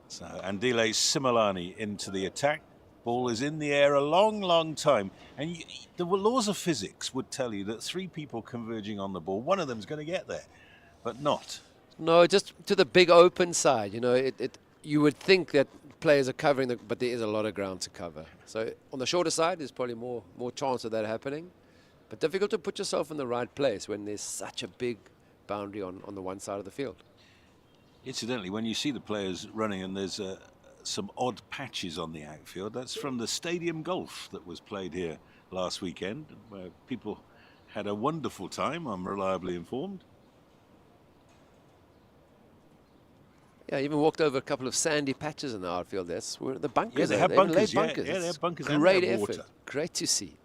So Andile Similani into the attack. Ball is in the air a long time. And the laws of physics would tell you that 3 people converging on the ball, one of them's going to get there, but not. No, just to the big open side. You would think that players are covering, but there is a lot of ground to cover. So on the shorter side, there's probably more chance of that happening. But difficult to put yourself in the right place when there's such a big boundary on the one side of the field. Incidentally, when you see the players running and there's some odd patches on the outfield, that's from the stadium golf that was played here last weekend, where people had a wonderful time, I'm reliably informed. Yeah, I even walked over a couple of sandy patches in the outfield. That's where the bunkers Yeah, they are. have bunkers. They have Yeah, they have bunkers. Great and effort. water. Great to see.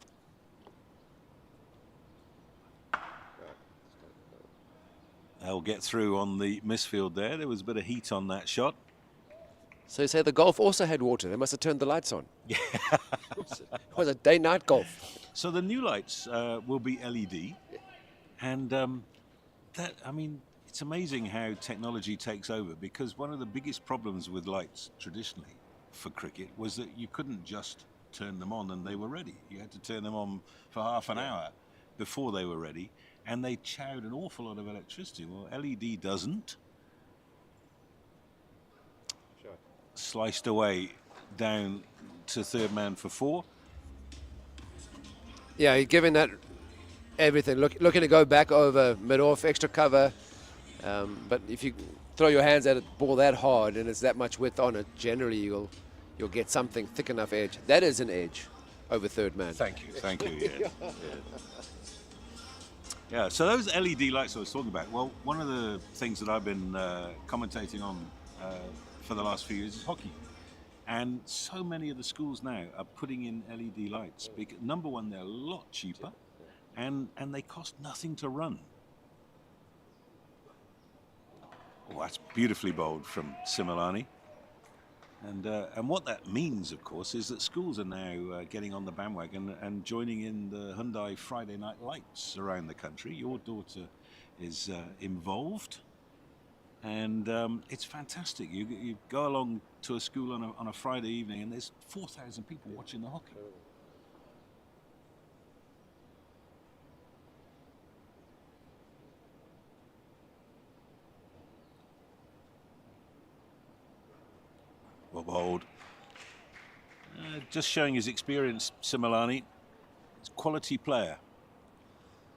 They'll get through on the misfield there. There was a bit of heat on that shot. So you say the golf also had water. They must have turned the lights on. Yeah. It was a day-night golf. So the new lights will be LED. And it's amazing how technology takes over, because one of the biggest problems with lights traditionally for cricket was that you couldn't just turn them on and they were ready. You had to turn them on for half an hour before they were ready, and they chowed an awful lot of electricity. Well, LED doesn't. Sure. Sliced away down to third man for 4. Yeah, you're giving that everything. Looking to go back over mid-off, extra cover. But if you throw your hands at a ball that hard and it's that much width on it, generally you'll get something thick enough edge. That is an edge over third man. Thank you. Yeah, so those LED lights I was talking about, well, one of the things that I've been commentating on for the last few years is hockey. And so many of the schools now are putting in LED lights. Because, number one, they're a lot cheaper, and they cost nothing to run. Oh, that's beautifully bowled from Similani. And what that means, of course, is that schools are now getting on the bandwagon and joining in the Hyundai Friday night lights around the country. Your daughter is involved, and it's fantastic. You go along to a school on a Friday evening, and there's 4,000 people watching the hockey. Well bowled. Just showing his experience, Similani. He's a quality player.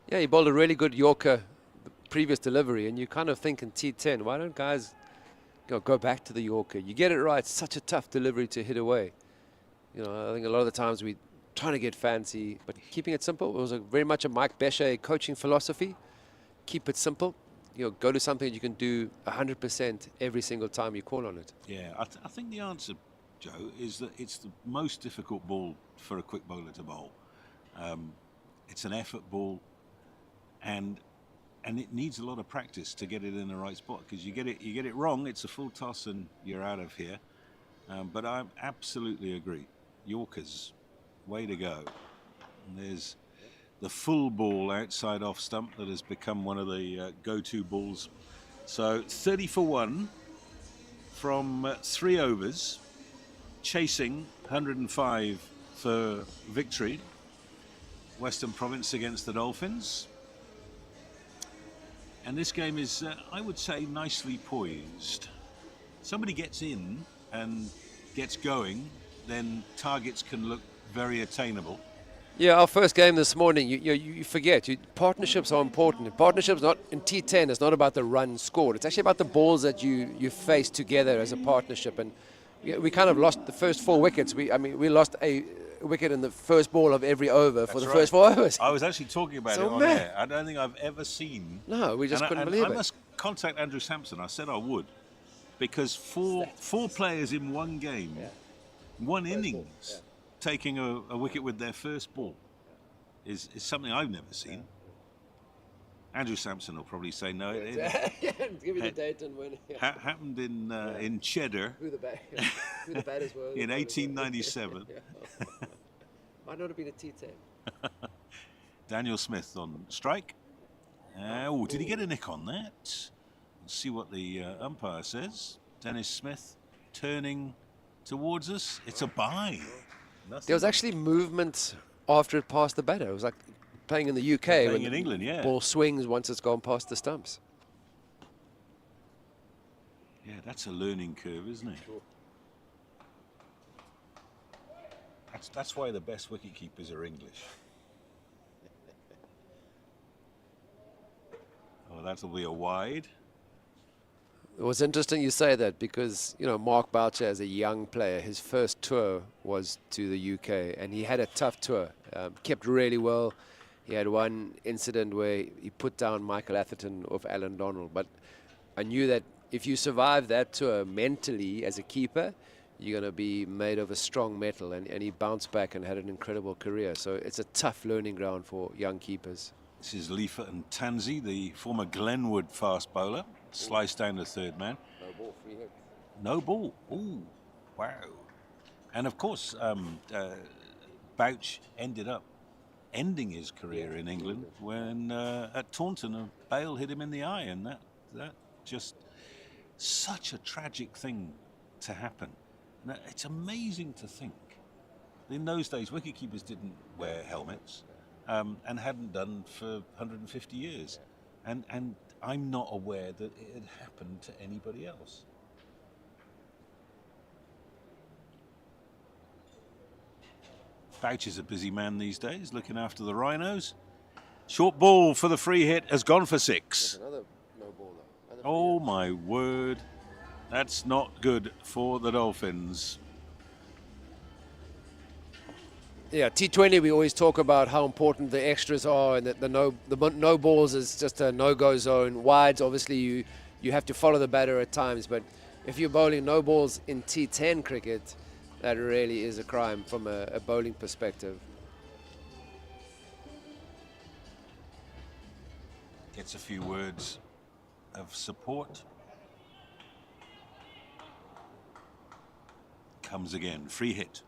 Yeah, he bowled a really good Yorker the previous delivery, and you kind of think in T10, why don't guys go back to the Yorker? You get it right, such a tough delivery to hit away. I think a lot of the times we trying to get fancy, but keeping it simple. It was very much a Mike Beshe coaching philosophy. keep it simple. Go to something that you can do 100% every single time you call on it. Yeah, I think the answer, Joe, is that it's the most difficult ball for a quick bowler to bowl. It's an effort ball, and it needs a lot of practice to get it in the right spot, because you get it wrong, it's a full toss and you're out of here. But I absolutely agree. Yorkers, way to go. And there's the full ball outside off stump that has become one of the go-to balls. So 30 for 1 from 3 overs, chasing 105 for victory. Western Province against the Dolphins. And this game is, I would say, nicely poised. Somebody gets in and gets going, then targets can look very attainable. Yeah, our first game this morning, you forget, partnerships are important. Partnerships not in T10, it's not about the run scored. It's actually about the balls that you face together as a partnership. And we kind of lost the first 4 wickets. We lost a wicket in the first ball of every over for the first 4 overs. I was actually talking about it on air. I don't think I've ever seen. No, we just couldn't believe it. I must contact Andrew Sampson. I said I would, because four players in one game, one innings, taking a wicket with their first ball is something I've never seen. Andrew Sampson will probably say no. Give me the date and when. Happened in Cheddar. Who the batters were. In 1897. Might not have been a T10. Daniel Smith on strike. Did he get a nick on that? Let's see what the umpire says. Dennis Smith turning towards us. It's a bye. There was actually movement after it passed the batter. It was like playing in the UK. Playing in England, yeah. Ball swings once it's gone past the stumps. Yeah, that's a learning curve, isn't it? Sure. That's why the best wicket keepers are English. Oh, that'll be a wide. It was interesting you say that, because Mark Boucher, as a young player, his first tour was to the UK, and he had a tough tour. Kept really well. He had one incident where he put down Michael Atherton off Alan Donald, but I knew that if you survive that tour mentally as a keeper, you're going to be made of a strong metal, and he bounced back and had an incredible career. So it's a tough learning ground for young keepers. This is Leifer and Tansey, the former Glenwood fast bowler. Sliced down the third man. No ball, free hit. No ball. Ooh, wow. And of course, Bouch ended up ending his career in England when at Taunton a bail hit him in the eye, and that just such a tragic thing to happen. And it's amazing to think. In those days, wicketkeepers didn't wear helmets and hadn't done for 150 years. And I'm not aware that it had happened to anybody else. Bouch is a busy man these days, looking after the Rhinos. Short ball for the free hit has gone for 6. Another no ball though. Oh my word. That's not good for the Dolphins. Yeah, T20, we always talk about how important the extras are, and that the no balls is just a no-go zone. Wides, obviously, you have to follow the batter at times, but if you're bowling no balls in T10 cricket, that really is a crime from a bowling perspective. Gets a few words of support. Comes again, free hit.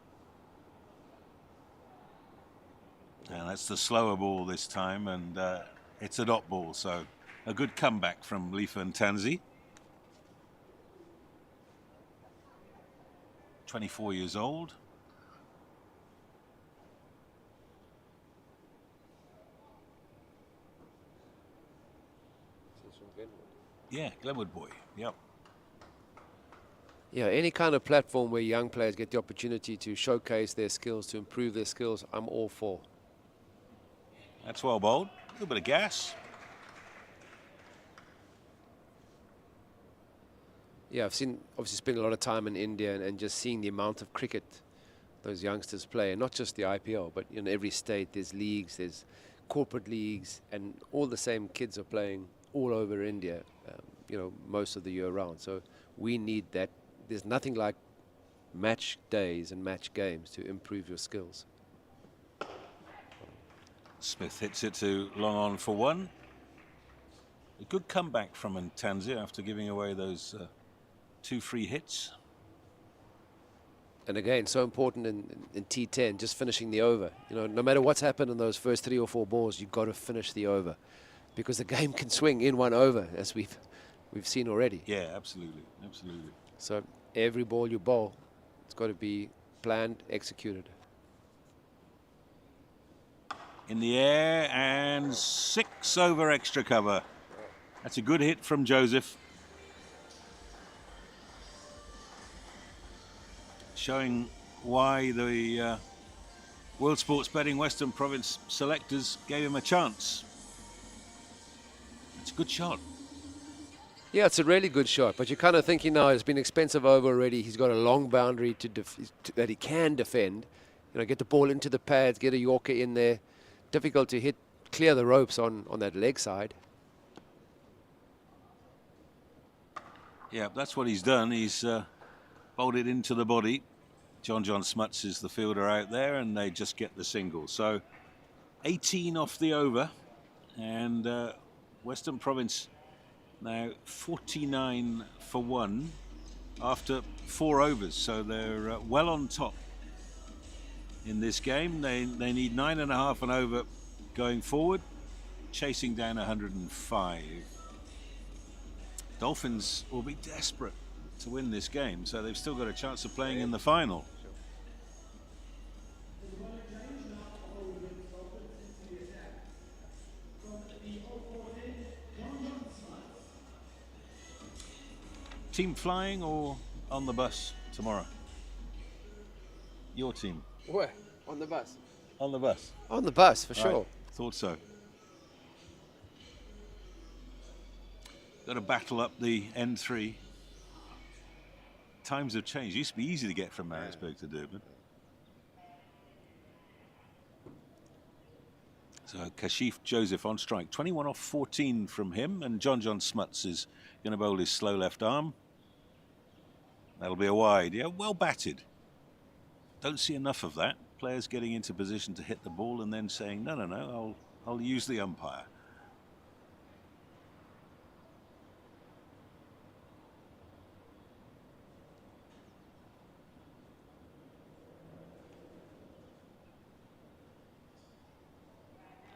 And that's the slower ball this time, and it's a dot ball, so a good comeback from Leifer and Tansey. 24 years old. Yeah, Glenwood boy, yep. Yeah, any kind of platform where young players get the opportunity to showcase their skills, to improve their skills, I'm all for. That's well bowled. A little bit of gas. Yeah, I've obviously spent a lot of time in India, and just seeing the amount of cricket those youngsters play, and not just the IPL, but in every state there's leagues, there's corporate leagues, and all the same kids are playing all over India, most of the year round. So we need that. There's nothing like match days and match games to improve your skills. Smith hits it to long on for one. A good comeback from Ntanzi after giving away those 2 free hits. And again, so important in T10, just finishing the over. No matter what's happened in those first 3 or 4 balls, you've got to finish the over, because the game can swing in one over, as we've seen already. Yeah, absolutely, absolutely. So every ball you bowl, it's got to be planned, executed. In the air, and 6 over extra cover. That's a good hit from Joseph. Showing why the World Sports Betting Western Province selectors gave him a chance. It's a good shot. Yeah, it's a really good shot, but you're kind of thinking now it's been expensive over already. He's got a long boundary that he can defend. Get the ball into the pads, get a Yorker in there. Difficult to hit, clear the ropes on that leg side. Yeah, that's what he's done. He's bowled it into the body. John Smuts is the fielder out there, and they just get the single. So 18 off the over, and Western Province now 49 for 1 after 4 overs. So they're well on top in this game. They need 9.5 and over going forward, chasing down 105. Dolphins will be desperate to win this game, so they've still got a chance of playing in the final. Team flying or on the bus tomorrow? Your team. Where? On the bus. On the bus. On the bus, for Right. sure. Thought so. Got to battle up the N3. Times have changed. It used to be easy to get from Maritzburg to Durban. So Kashif Joseph on strike. 21 off 14 from him, and John Smuts is going to bowl his slow left arm. That'll be a wide. Yeah, well batted. Don't see enough of that. Players getting into position to hit the ball and then saying, no, I'll use the umpire.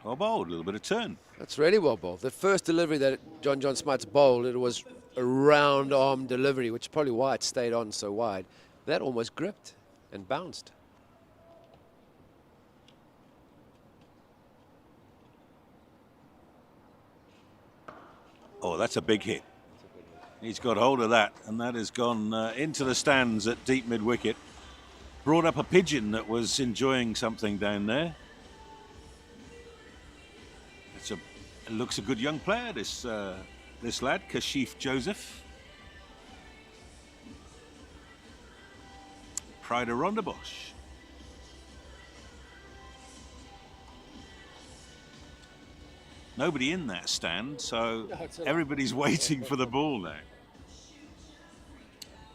Well bowled, a little bit of turn. That's really well bowled. The first delivery that John Smuts bowled, it was a round arm delivery, which is probably why it stayed on so wide. That almost gripped and bounced. Oh, that's a big hit. He's got hold of that, and that has gone into the stands at deep mid-wicket. Brought up a pigeon that was enjoying something down there. It looks a good young player, this lad, Kashif Joseph. Pride of Rondebosch. Nobody in that stand, so everybody's waiting for the ball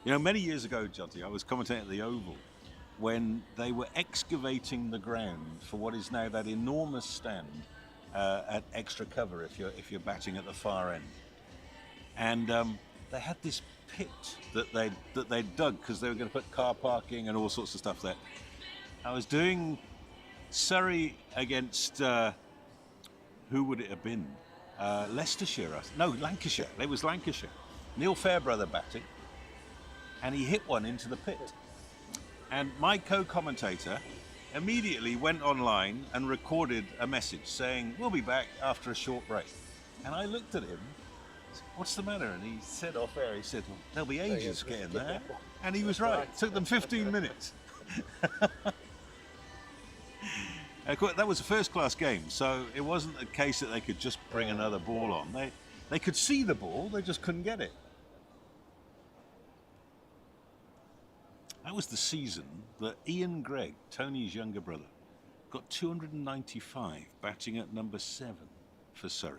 now. Many years ago, Jotty, I was commentating at the Oval when they were excavating the ground for what is now that enormous stand at extra cover if you're batting at the far end. And they had this pit that they'd dug because they were going to put car parking and all sorts of stuff there. I was doing Surrey against who would it have been? Leicestershire? No, Lancashire. It was Lancashire. Neil Fairbrother batting, and he hit one into the pit. And my co-commentator immediately went online and recorded a message saying, "We'll be back after a short break." And I looked at him, "What's the matter?" And he said off air, he said, "Well, there'll be ages getting there." And he was right. It took them 15 minutes. Of course, that was a first-class game, so it wasn't a case that they could just bring another ball on. They could see the ball, they just couldn't get it. That was the season that Ian Gregg, Tony's younger brother, got 295, batting at number 7 for Surrey.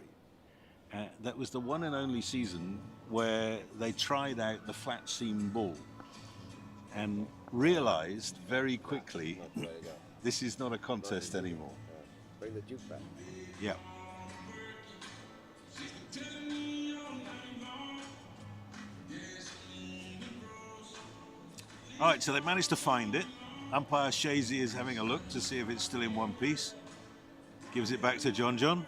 That was the one and only season where they tried out the flat seam ball and realized very quickly this is not a contest anymore. Bring the Duke back. Yeah. All right, so they managed to find it. Umpire Shazy is having a look to see if it's still in one piece. Gives it back to John John.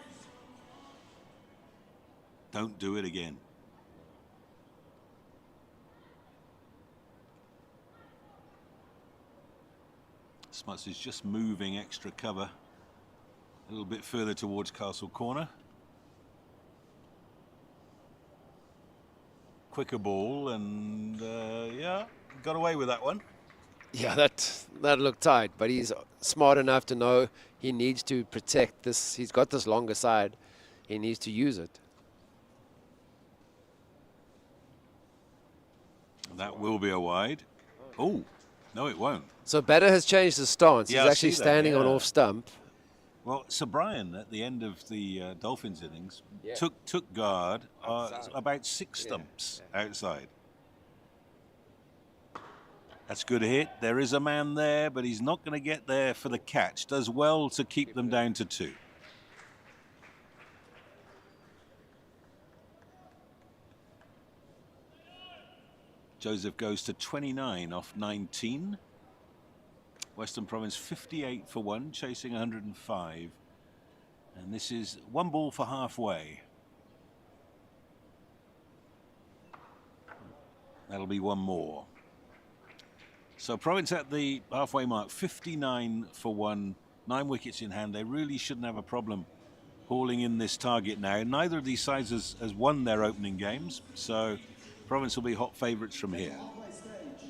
Don't do it again. Smuts is just moving extra cover a little bit further towards Castle Corner. Quicker ball, and yeah, got away with that one. Yeah, that looked tight, but he's smart enough to know he needs to protect this. He's got this longer side. He needs to use it. That will be a wide. Oh, no, it won't. So Batter has changed his stance. Yeah, He's I actually see that, standing on yeah. off stump. Well, Sir Brian at the end of the Dolphins innings Yeah. took guard Outside. about 6 Yeah, stumps outside. That's a good hit. There is a man there, but he's not going to get there for the catch. Does well to keep them down to 2. Joseph goes to 29 off 19. Western Province 58 for 1, chasing 105. And this is 1 ball for halfway. That'll be 1 more. So Province at the halfway mark, 59 for 1, 9 wickets in hand. They really shouldn't have a problem hauling in this target now. Neither of these sides has won their opening games, so Province will be hot favourites from here. Halfway stage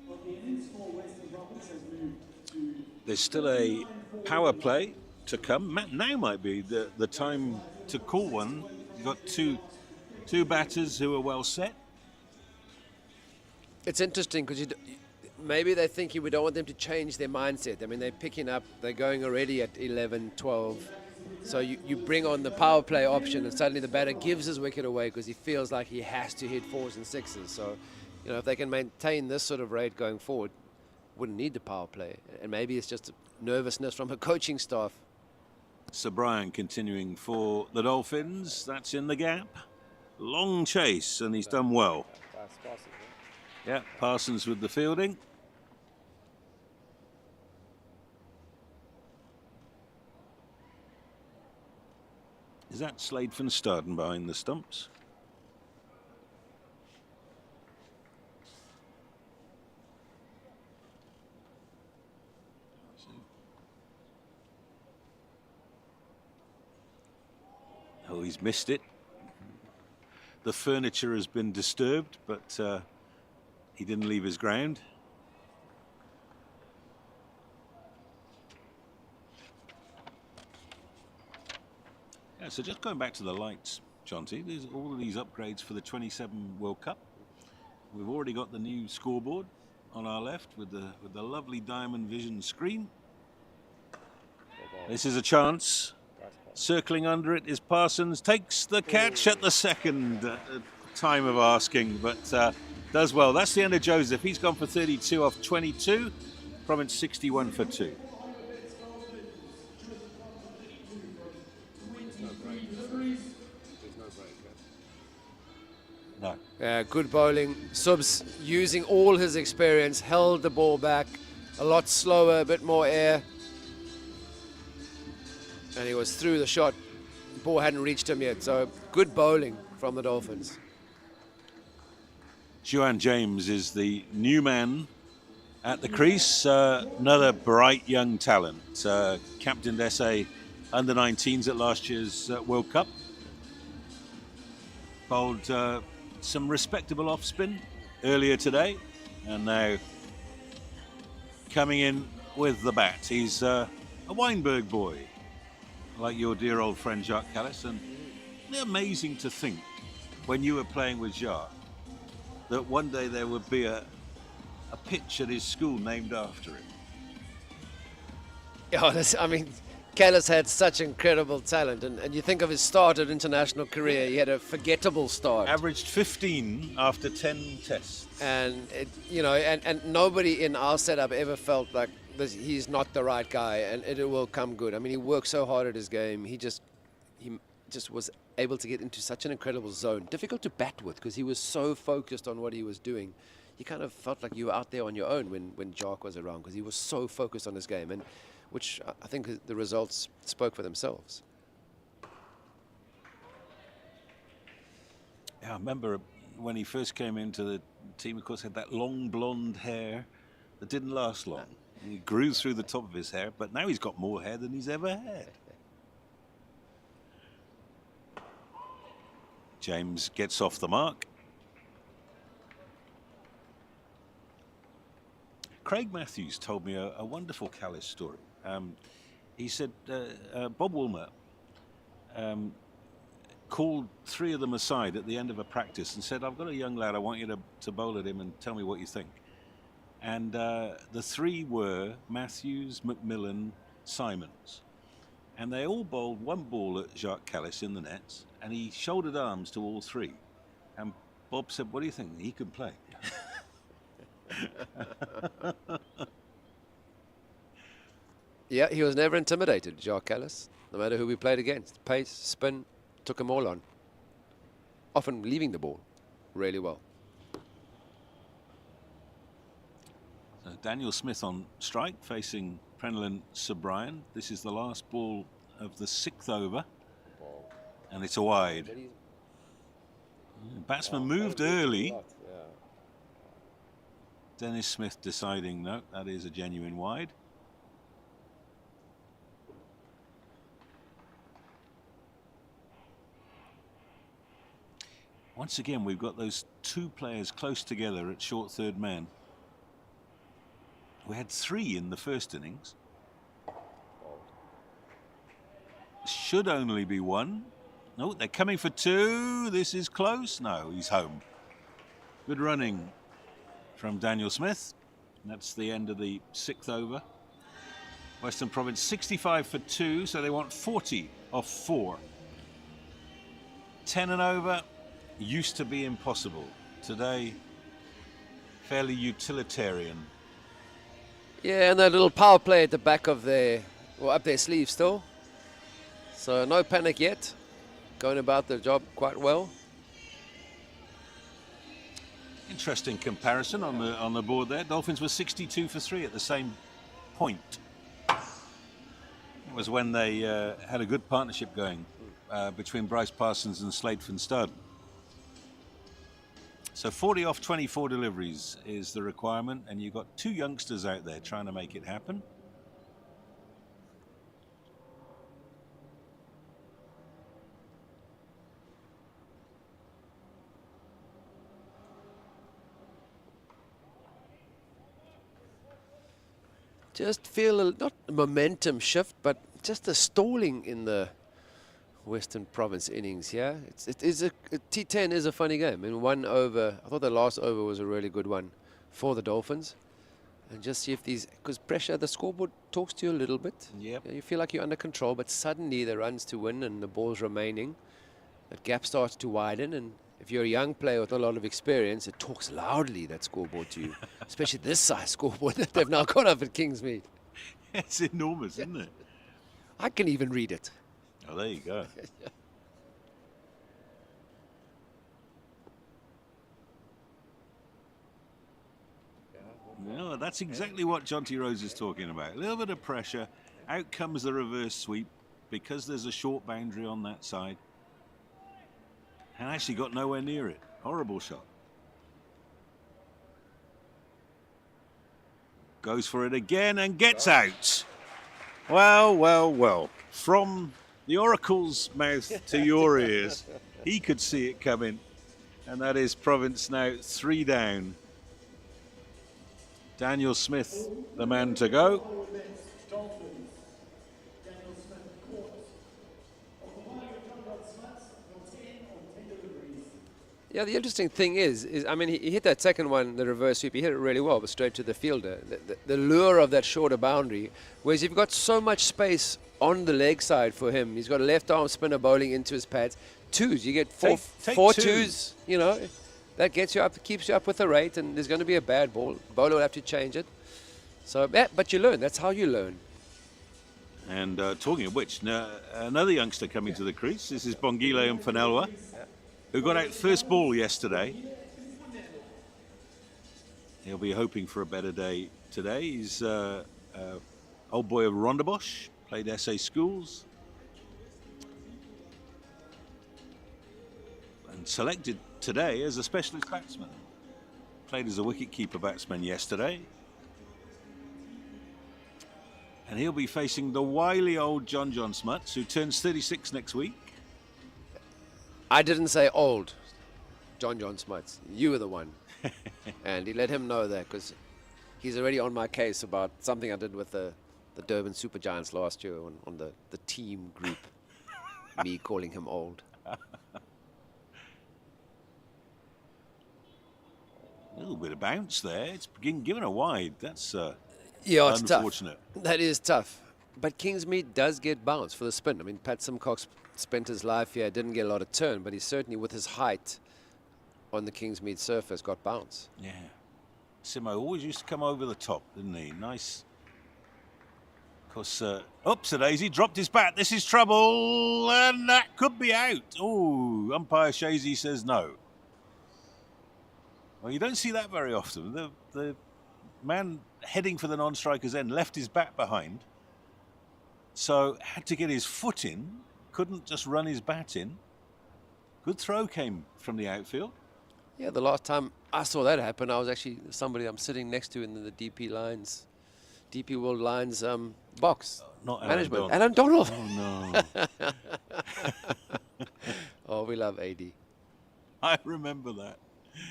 of the innings for Western Province has moved to There's still a power play to come. Now might be the time to call one. You've got two batters who are well set. It's interesting because maybe they think we don't want them to change their mindset. I mean, they're picking up, they're going already at 11, 12. So you bring on the power play option, and suddenly the batter gives his wicket away because he feels like he has to hit 4s and 6s. So, you know, if they can maintain this sort of rate going forward, wouldn't need the power play. And maybe it's just nervousness from a coaching staff. Sir Brian continuing for the Dolphins. That's in the gap. Long chase, and he's done well. Yeah, Parsons with the fielding. Is that Slade van Staden behind the stumps? Oh, he's missed it. The furniture has been disturbed, but he didn't leave his ground. Yeah, so just going back to the lights, Jonty, there's all of these upgrades for the 27 World Cup. We've already got the new scoreboard on our left with the lovely Diamond Vision screen. This is a chance. Circling under it is Parsons, takes the catch at the second time of asking, but does well. That's the end of Joseph. He's gone for 32 off 22. Province 61 for 2. No. Good bowling. Subs using all his experience, held the ball back a lot slower, a bit more air. And he was through the shot. The ball hadn't reached him yet. So good bowling from the Dolphins. Juan James is the new man at the crease. Another bright young talent. Captained SA under-19s at last year's World Cup. Bowled some respectable off-spin earlier today. And now coming in with the bat. He's a Weinberg boy, like your dear old friend Jacques Callis. And it's amazing to think when you were playing with Jacques that one day there would be a pitch at his school named after him. Yeah, I mean, Callis had such incredible talent, and you think of his start at international career, he had a forgettable start. Averaged 15 after 10 tests. And, and nobody in our setup ever felt like he's not the right guy, and it will come good. I mean, he worked so hard at his game. He just was able to get into such an incredible zone. Difficult to bat with because he was so focused on what he was doing. You kind of felt like you were out there on your own when Jacques was around because he was so focused on his game, and which I think the results spoke for themselves. Yeah, I remember when he first came into the team, of course, had that long blonde hair that didn't last long. He grew through the top of his hair, but now he's got more hair than he's ever had. James gets off the mark. Craig Matthews told me a wonderful Callis story. He said Bob Woolmer called three of them aside at the end of a practice and said, I've got a young lad, I want you to bowl at him and tell me what you think. And the three were Matthews, McMillan, Simons. And they all bowled one ball at Jacques Callis in the nets, and he shouldered arms to all three. And Bob said, what do you think? He could play. Yeah, he was never intimidated, Jacques Callis, no matter who we played against. Pace, spin, took them all on. Often leaving the ball really well. So Daniel Smith on strike, facing Prenelin Subrian. This is the last ball of the 6th over, and it's a wide. Batsman moved early. Dennis Smith deciding, no, that is a genuine wide. Once again, we've got those two players close together at short third man. We had 3 in the first innings. Should only be 1. No, they're coming for 2. This is close. No, he's home. Good running from Daniel Smith. That's the end of the 6th over. Western Province 65 for 2, so they want 40 off 4. 10 and over used to be impossible. Today, fairly utilitarian. Yeah, and that little power play at the back of up their sleeve still. So no panic yet. Going about their job quite well. Interesting comparison on the board there. Dolphins were 62 for 3 at the same point. It was when they had a good partnership going between Bryce Parsons and Slade van Staden. So 40 off 24 deliveries is the requirement, and you've got 2 youngsters out there trying to make it happen. Just feel not a momentum shift, but just a stalling in the Western Province innings here. T10 is a funny game. In 1 over, I thought the last over was a really good one for the Dolphins. And just see if because pressure, the scoreboard talks to you a little bit. Yep. You feel like you're under control, but suddenly the runs to win and the ball's remaining. That gap starts to widen, and if you're a young player with a lot of experience, it talks loudly, that scoreboard, to you. Especially this size scoreboard that they've now got up at Kingsmead. It's enormous, isn't it? I can even read it. Oh, there you go. No, that's exactly what Jonty Rose is talking about. A little bit of pressure. Out comes the reverse sweep because there's a short boundary on that side. And actually got nowhere near it. Horrible shot. Goes for it again and gets out. Well, well, well. From the oracle's mouth to your ears, he could see it coming. And that is Province now 3 down. Daniel Smith, the man to go. Hollywoodbets Dolphins. Daniel Smith caught. On the wire, Conrad Smuts, on 10 on 10 deliveries. Yeah, the interesting thing is I mean, he hit that second one, the reverse sweep. He hit it really well, but straight to the fielder. The lure of that shorter boundary, whereas you've got so much space on the leg side for him. He's got a left arm spinner bowling into his pads. Twos, you get Take four two. twos. You know, that gets you up, keeps you up with the rate, and there's going to be a bad ball. Bowler will have to change it. So, yeah, but you learn. That's how you learn. And talking of which, another youngster coming to the crease. This is Bongile and Fanelwa, who got out first ball yesterday. He'll be hoping for a better day today. He's old boy of Rondebosch, played SA schools. And selected today as a specialist batsman. Played as a wicket-keeper batsman yesterday. And he'll be facing the wily old John Smuts, who turns 36 next week. I didn't say old, John Smuts. You were the one. And he let him know that because he's already on my case about something I did with the Durban Super Giants last year on the team group. Me calling him old. A little bit of bounce there. It's given a wide. That's Yeah, it's unfortunate. tough. That is tough. But Kingsmead does get bounce for the spin. I mean, Pat Simcox spent his life here, didn't get a lot of turn, but he certainly, with his height on the Kingsmead surface, got bounce. Yeah. Simo always used to come over the top, didn't he? Nice. Of course, oops, a daisy, dropped his bat. This is trouble, and that could be out. Oh, umpire Shazy says no. Well, you don't see that very often. The man heading for the non-striker's end left his bat behind, so had to get his foot in, couldn't just run his bat in. Good throw came from the outfield. Yeah, the last time I saw that happen, I was actually somebody I'm sitting next to in the DP World Lines box. Not management. Alan Alan Donald. Oh, no. Oh, we love AD. I remember that.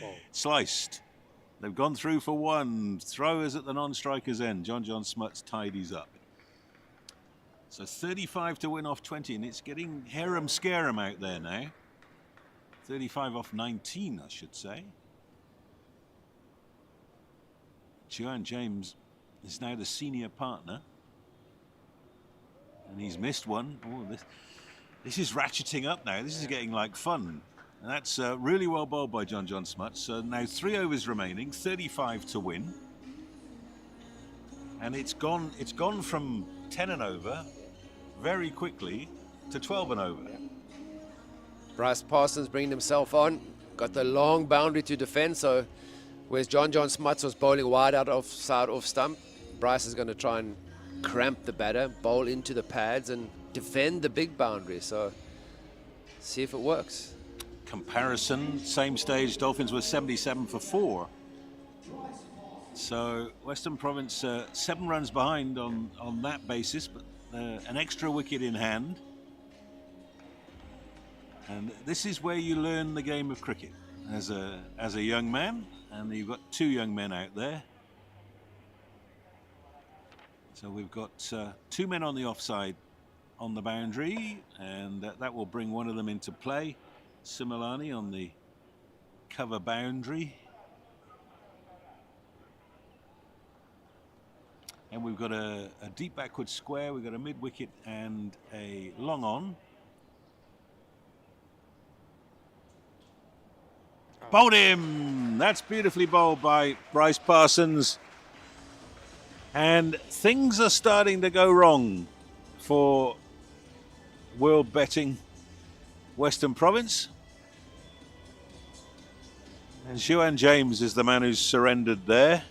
Oh. Sliced. They've gone through for one. Throwers at the non-striker's end. John Smuts tidies up. So 35 to win off 20, and it's getting harum-scarum out there now. 35 off 19, I should say. Joanne James is now the senior partner. And he's missed one. Oh, this is ratcheting up now. This is getting like fun. And that's really well bowled by John Smuts. So now 3 overs remaining, 35 to win. And it's gone from 10 and over very quickly to 12 and over. Bryce Parsons bringing himself on. Got the long boundary to defend. So whereas John Smuts was bowling wide out off stump, Bryce is going to try and cramp the batter, bowl into the pads and defend the big boundary. So see if it works. Comparison, same stage, Dolphins were 77 for 4. So Western Province 7 runs behind on that basis, but an extra wicket in hand. And this is where you learn the game of cricket as a young man, and you've got 2 young men out there. So we've got 2 men on the offside on the boundary, and that will bring one of them into play. Similani on the cover boundary. And we've got a deep backward square, we've got a mid-wicket and a long on. Bowled him! That's beautifully bowled by Bryce Parsons. And things are starting to go wrong for world betting Western Province. And Joanne James is the man who's surrendered there.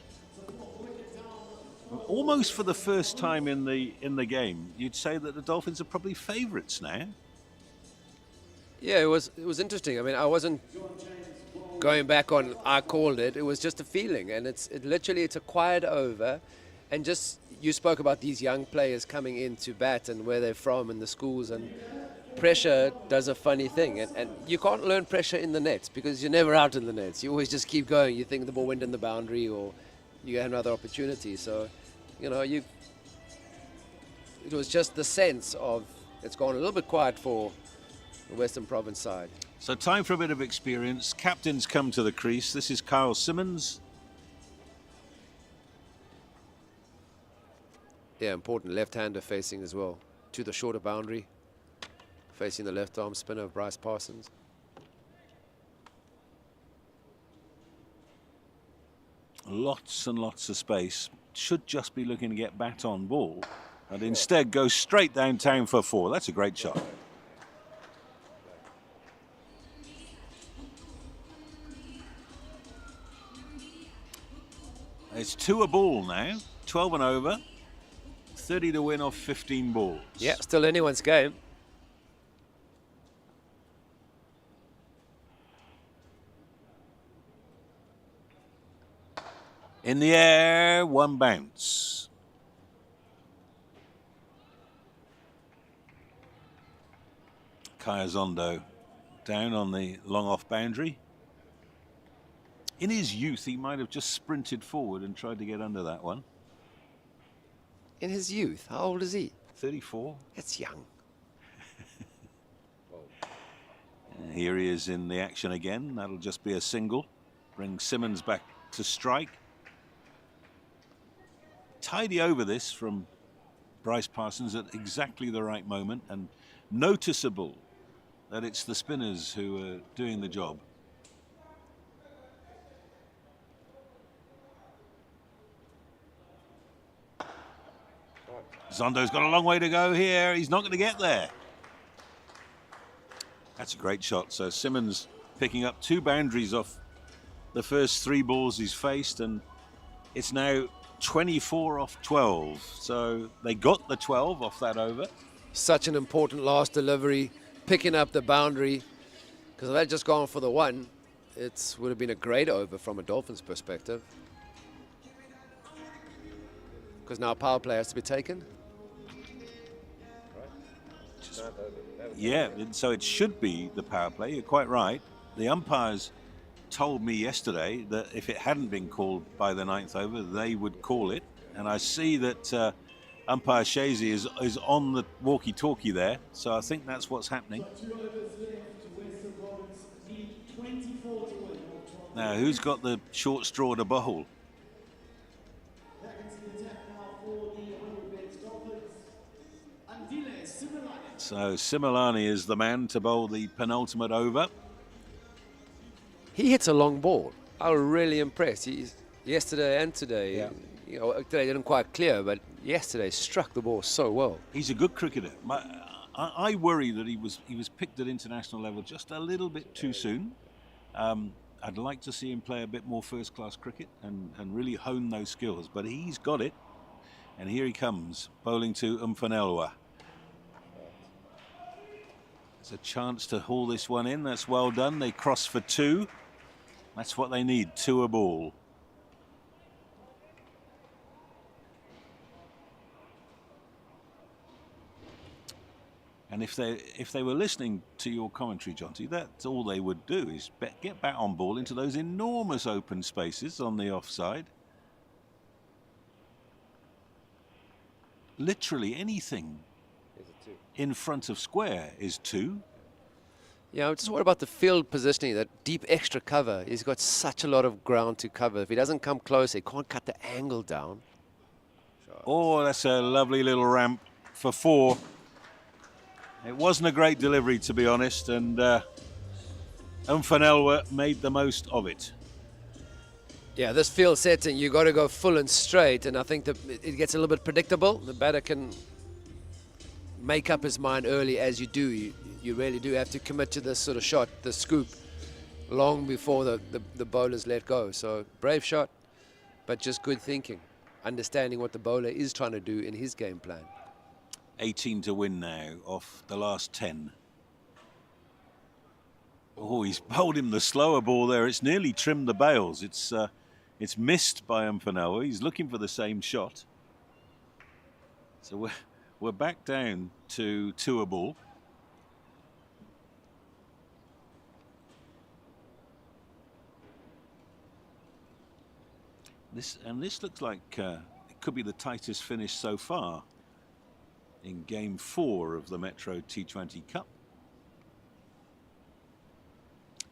Almost for the first time in the game, you'd say that the Dolphins are probably favourites now. Yeah, it was interesting. I mean, I wasn't going back on I called it. It was just a feeling, and it's a quiet over, and just you spoke about these young players coming in to bat and where they're from and the schools, and pressure does a funny thing, and you can't learn pressure in the nets because you're never out in the nets. You always just keep going. You think the ball went in the boundary or you have another opportunity. So, it was just the sense of it's gone a little bit quiet for the Western Province side. So time for a bit of experience. Captains come to the crease. This is Kyle Simmons. Yeah, important left-hander facing as well. To the shorter boundary. Facing the left arm spinner of Bryce Parsons. Lots and lots of space. Should just be looking to get bat on ball. And instead goes straight downtown for 4. That's a great shot. It's 2 a ball now. 12 and over. 30 to win off 15 balls. Yeah, still anyone's game. In the air, 1 bounce. Kaya Zondo down on the long off boundary. In his youth, he might have just sprinted forward and tried to get under that one. In his youth, how old is he? 34. That's young. And here he is in the action again. That'll just be a single. Bring Simmons back to strike. Tidy over this from Bryce Parsons at exactly the right moment, and noticeable that it's the spinners who are doing the job. Zondo's got a long way to go here. He's not going to get there. That's a great shot. So Simmons picking up 2 boundaries off the first 3 balls he's faced, and it's now 24 off 12. So they got the 12 off that over. Such an important last delivery, picking up the boundary, because if they'd just gone for the 1, it would have been a great over from a Dolphins perspective. Because now power play has to be taken. Yeah, so it should be the power play. You're quite right. The umpires told me yesterday that if it hadn't been called by the 9th over, they would call it. And I see that umpire Shazy is on the walkie-talkie there. So I think that's what's happening. Now, who's got the short straw to bowl? So Similani is the man to bowl the penultimate over. He hits a long ball. I was really impressed. Yesterday and today, Yeah. you know, today didn't quite clear, but yesterday struck the ball so well. He's a good cricketer. I worry that he was picked at international level just a little bit too soon. I'd like to see him play a bit more first-class cricket and really hone those skills, but he's got it. And here he comes, bowling to Umfanelwa. There's a chance to haul this one in. That's well done. They cross for 2. That's what they need, 2 a ball. And if they were listening to your commentary, Jonty, that's all they would do is get bat on ball into those enormous open spaces on the offside. Literally anything in front of square is 2. Yeah, I'm just worried about the field positioning, that deep extra cover. He's got such a lot of ground to cover. If he doesn't come close, he can't cut the angle down. Oh, that's a lovely little ramp for 4. It wasn't a great delivery, to be honest, and Umfanelwa made the most of it. Yeah, this field setting, you got to go full and straight, and I think that it gets a little bit predictable. The batter can make up his mind early, as you do. You really do have to commit to this sort of shot, the scoop, long before the bowlers let go. So brave shot, but just good thinking, understanding what the bowler is trying to do in his game plan. 18 to win now off the last 10. Oh, he's bowled him the slower ball there. It's nearly trimmed the bails. It's missed by Umfanelwa. He's looking for the same shot. So we're back down to 2 a ball. This looks like it could be the tightest finish so far in Game 4 of the Metro T20 Cup.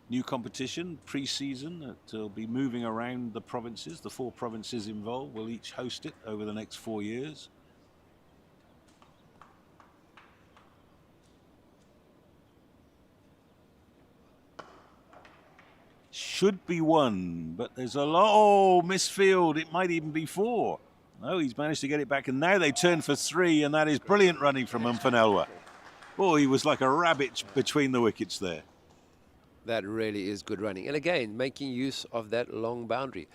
new competition, pre-season, that will be moving around the provinces. The 4 provinces involved will each host it over the next 4 years. Should be 1, but there's a lot. Oh, misfield. It might even be 4. No, he's managed to get it back, and now they turn for 3, and that is brilliant running from Umfanelwa. Oh, he was like a rabbit between the wickets there. That really is good running. And again, making use of that long boundary.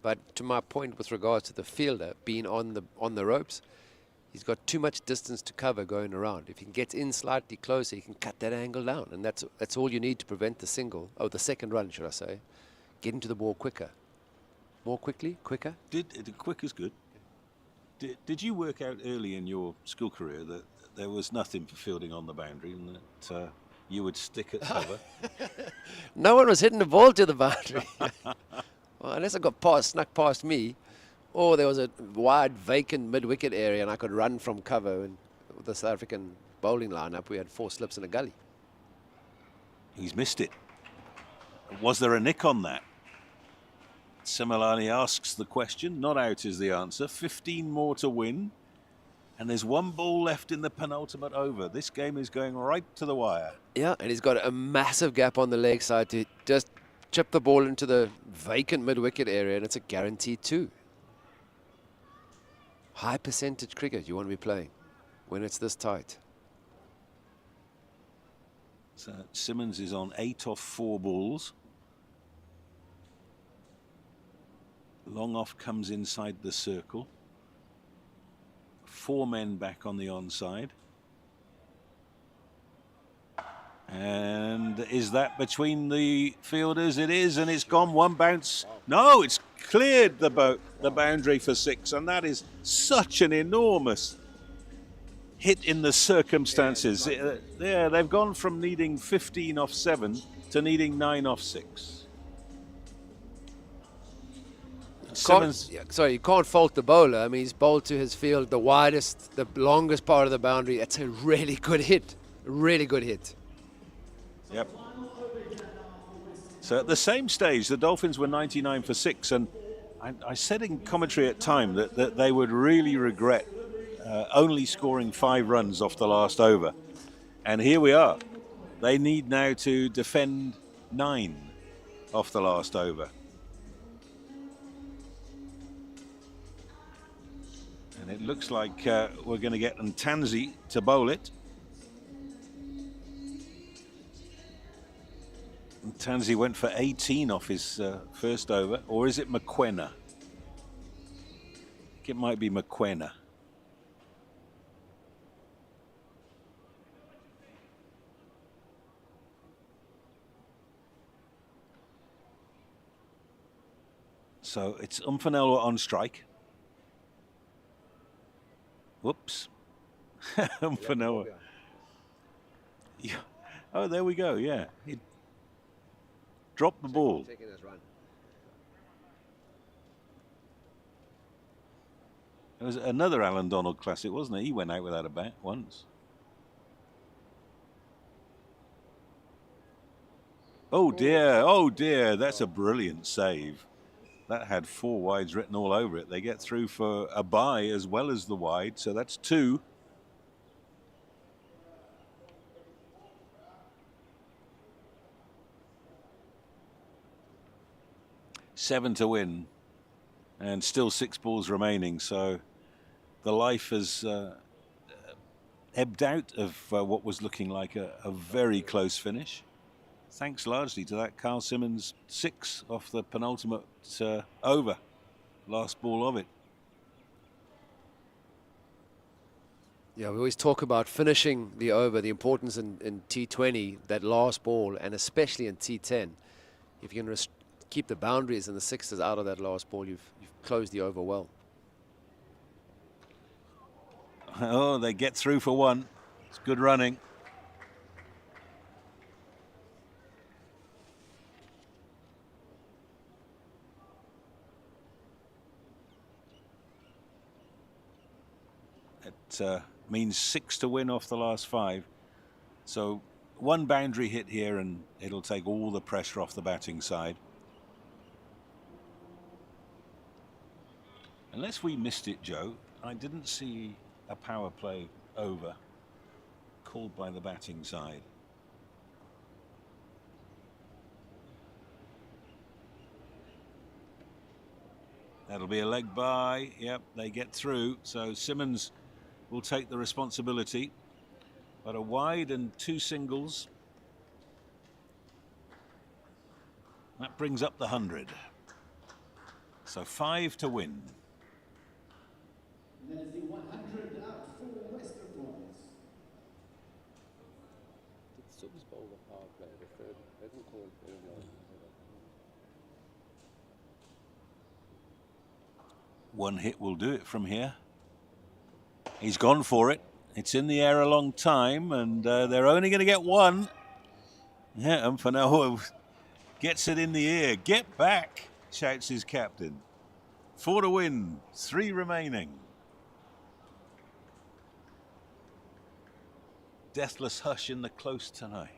But to my point with regards to the fielder being on the ropes, he's got too much distance to cover going around. If he gets in slightly closer, he can cut that angle down. And that's all you need to prevent the single, or the second run, should I say. Get into the ball quicker. More quickly, quicker. Quick is good. Did you work out early in your school career that there was nothing for fielding on the boundary and that you would stick at cover? No one was hitting the ball to the boundary. Well, unless it got snuck past me, or there was a wide vacant mid-wicket area and I could run from cover. And with the South African bowling lineup, we had 4 slips in a gully. He's missed it. Was there a nick on that? Similani asks the question. Not out is the answer. 15 more to win. And there's 1 ball left in the penultimate over. This game is going right to the wire. Yeah, and he's got a massive gap on the leg side to just chip the ball into the vacant mid-wicket area, and it's a guaranteed 2. High percentage cricket you want to be playing when it's this tight. So Simmons is on 8 off 4 balls. Long off comes inside the circle. 4 men back on the onside. And is that between the fielders? It is, and it's gone 1 bounce. No, it's cleared the boundary for 6, and that is such an enormous hit in the circumstances. Yeah, they've gone from needing 15 off 7 to needing 9 off 6. You can't fault the bowler. I mean, he's bowled to his field the widest, the longest part of the boundary. It's a really good hit. Really good hit. Yep. So at the same stage, the Dolphins were 99 for 6, and I said in commentary at time that they would really regret only scoring 5 runs off the last over. And here we are. They need now to defend 9 off the last over. And it looks like we're going to get Ntanzi to bowl it. Ntanzi went for 18 off his first over. Or is it McQuena? I think it might be McQuena. So it's Umfanelwa on strike. Whoops. Umfanelwa. Yeah. Oh, there we go. Yeah. He dropped the ball. It was another Alan Donald classic, wasn't it? He went out without a bat once. Oh dear, that's a brilliant save. That had 4 wides written all over it. They get through for a bye as well as the wide, so that's 2. Seven to win, and still 6 balls remaining, so the life has ebbed out of what was looking like a very close finish. Thanks largely to that Carl Simmons 6 off the penultimate over. Last ball of it. Yeah, we always talk about finishing the over, the importance in T20, that last ball, and especially in T10. If you can keep the boundaries and the sixes out of that last ball, you've closed the over well. Oh, they get through for 1. It's good running. It means 6 to win off the last 5. So one boundary hit here and it'll take all the pressure off the batting side. Unless we missed it, Joe, I didn't see a power play over called by the batting side. That'll be a leg by. Yep, they get through. So Simmons will take the responsibility. But a wide and 2 singles. That brings up the 100. So 5 to win. And that is the 100 out for Western Province. Did Subs bowl the power play, the third? They didn't call it. One hit will do it from here. He's gone for it. It's in the air a long time, and they're only going to get one. Yeah, and Fanoa gets it in the air. Get back, shouts his captain. 4 to win, 3 remaining. Deathless hush in the close tonight.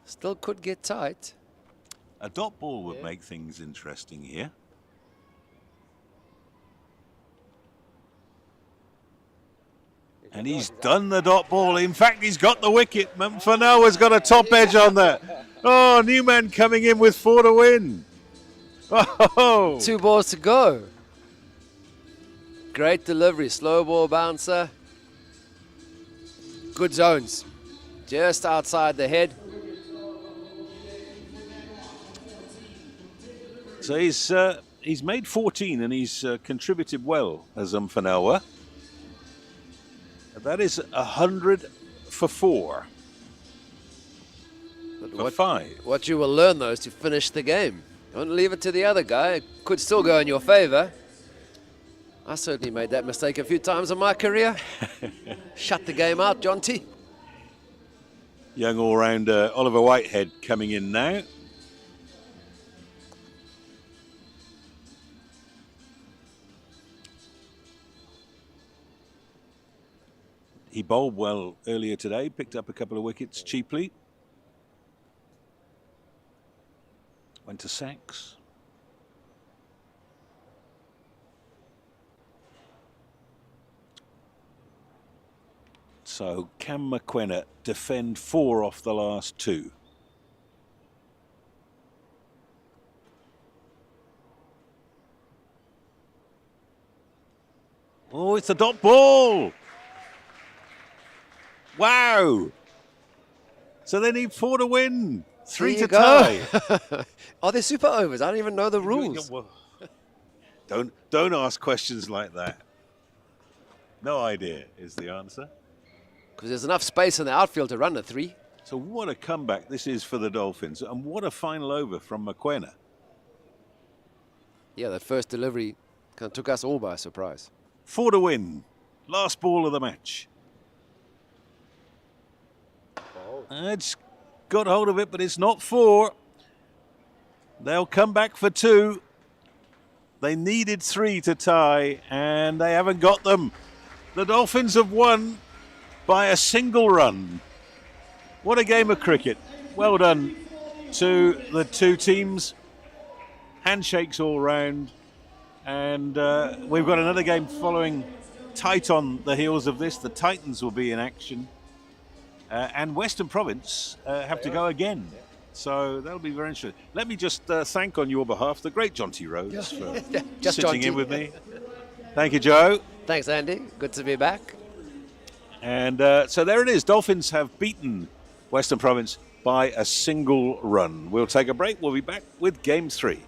Still could get tight. A dot ball would make things interesting here. And he's done the dot ball. In fact, he's got the wicket. Fanoa's got a top edge on that. Oh, Newman coming in with 4 to win. Oh. 2 balls to go. Great delivery. Slow ball bouncer. Good zones. Just outside the head. So he's made 14 and he's contributed well as Fanoa. That is 100 for 4. For 5. What you will learn, though, is to finish the game. Don't leave it to the other guy. It could still go in your favor. I certainly made that mistake a few times in my career. Shut the game out, John T. Young all-rounder Oliver Whitehead coming in now. He bowled well earlier today, picked up a couple of wickets cheaply. Went to sacks. So can McKenna defend 4 off the last 2? Oh, it's a dot ball. Wow. So they need 4 to win, 3 to tie. Are there super overs? I don't even know the rules. Don't ask questions like that. No idea is the answer. Because there's enough space in the outfield to run a 3. So what a comeback this is for the Dolphins, and what a final over from McKenna. Yeah, that first delivery kind of took us all by surprise. 4 to win. Last ball of the match. It's got hold of it, but it's not 4. They'll come back for 2. They needed 3 to tie, and they haven't got them. The Dolphins have won by a single run. What a game of cricket. Well done to the 2 teams. Handshakes all round. And we've got another game following tight on the heels of this. The Titans will be in action. And Western Province have to go again. So that'll be very interesting. Let me just thank on your behalf the great John T. Rhodes for sitting in with me. Thank you, Joe. Thanks, Andy. Good to be back. And so there it is. Dolphins have beaten Western Province by a single run. We'll take a break. We'll be back with Game 3.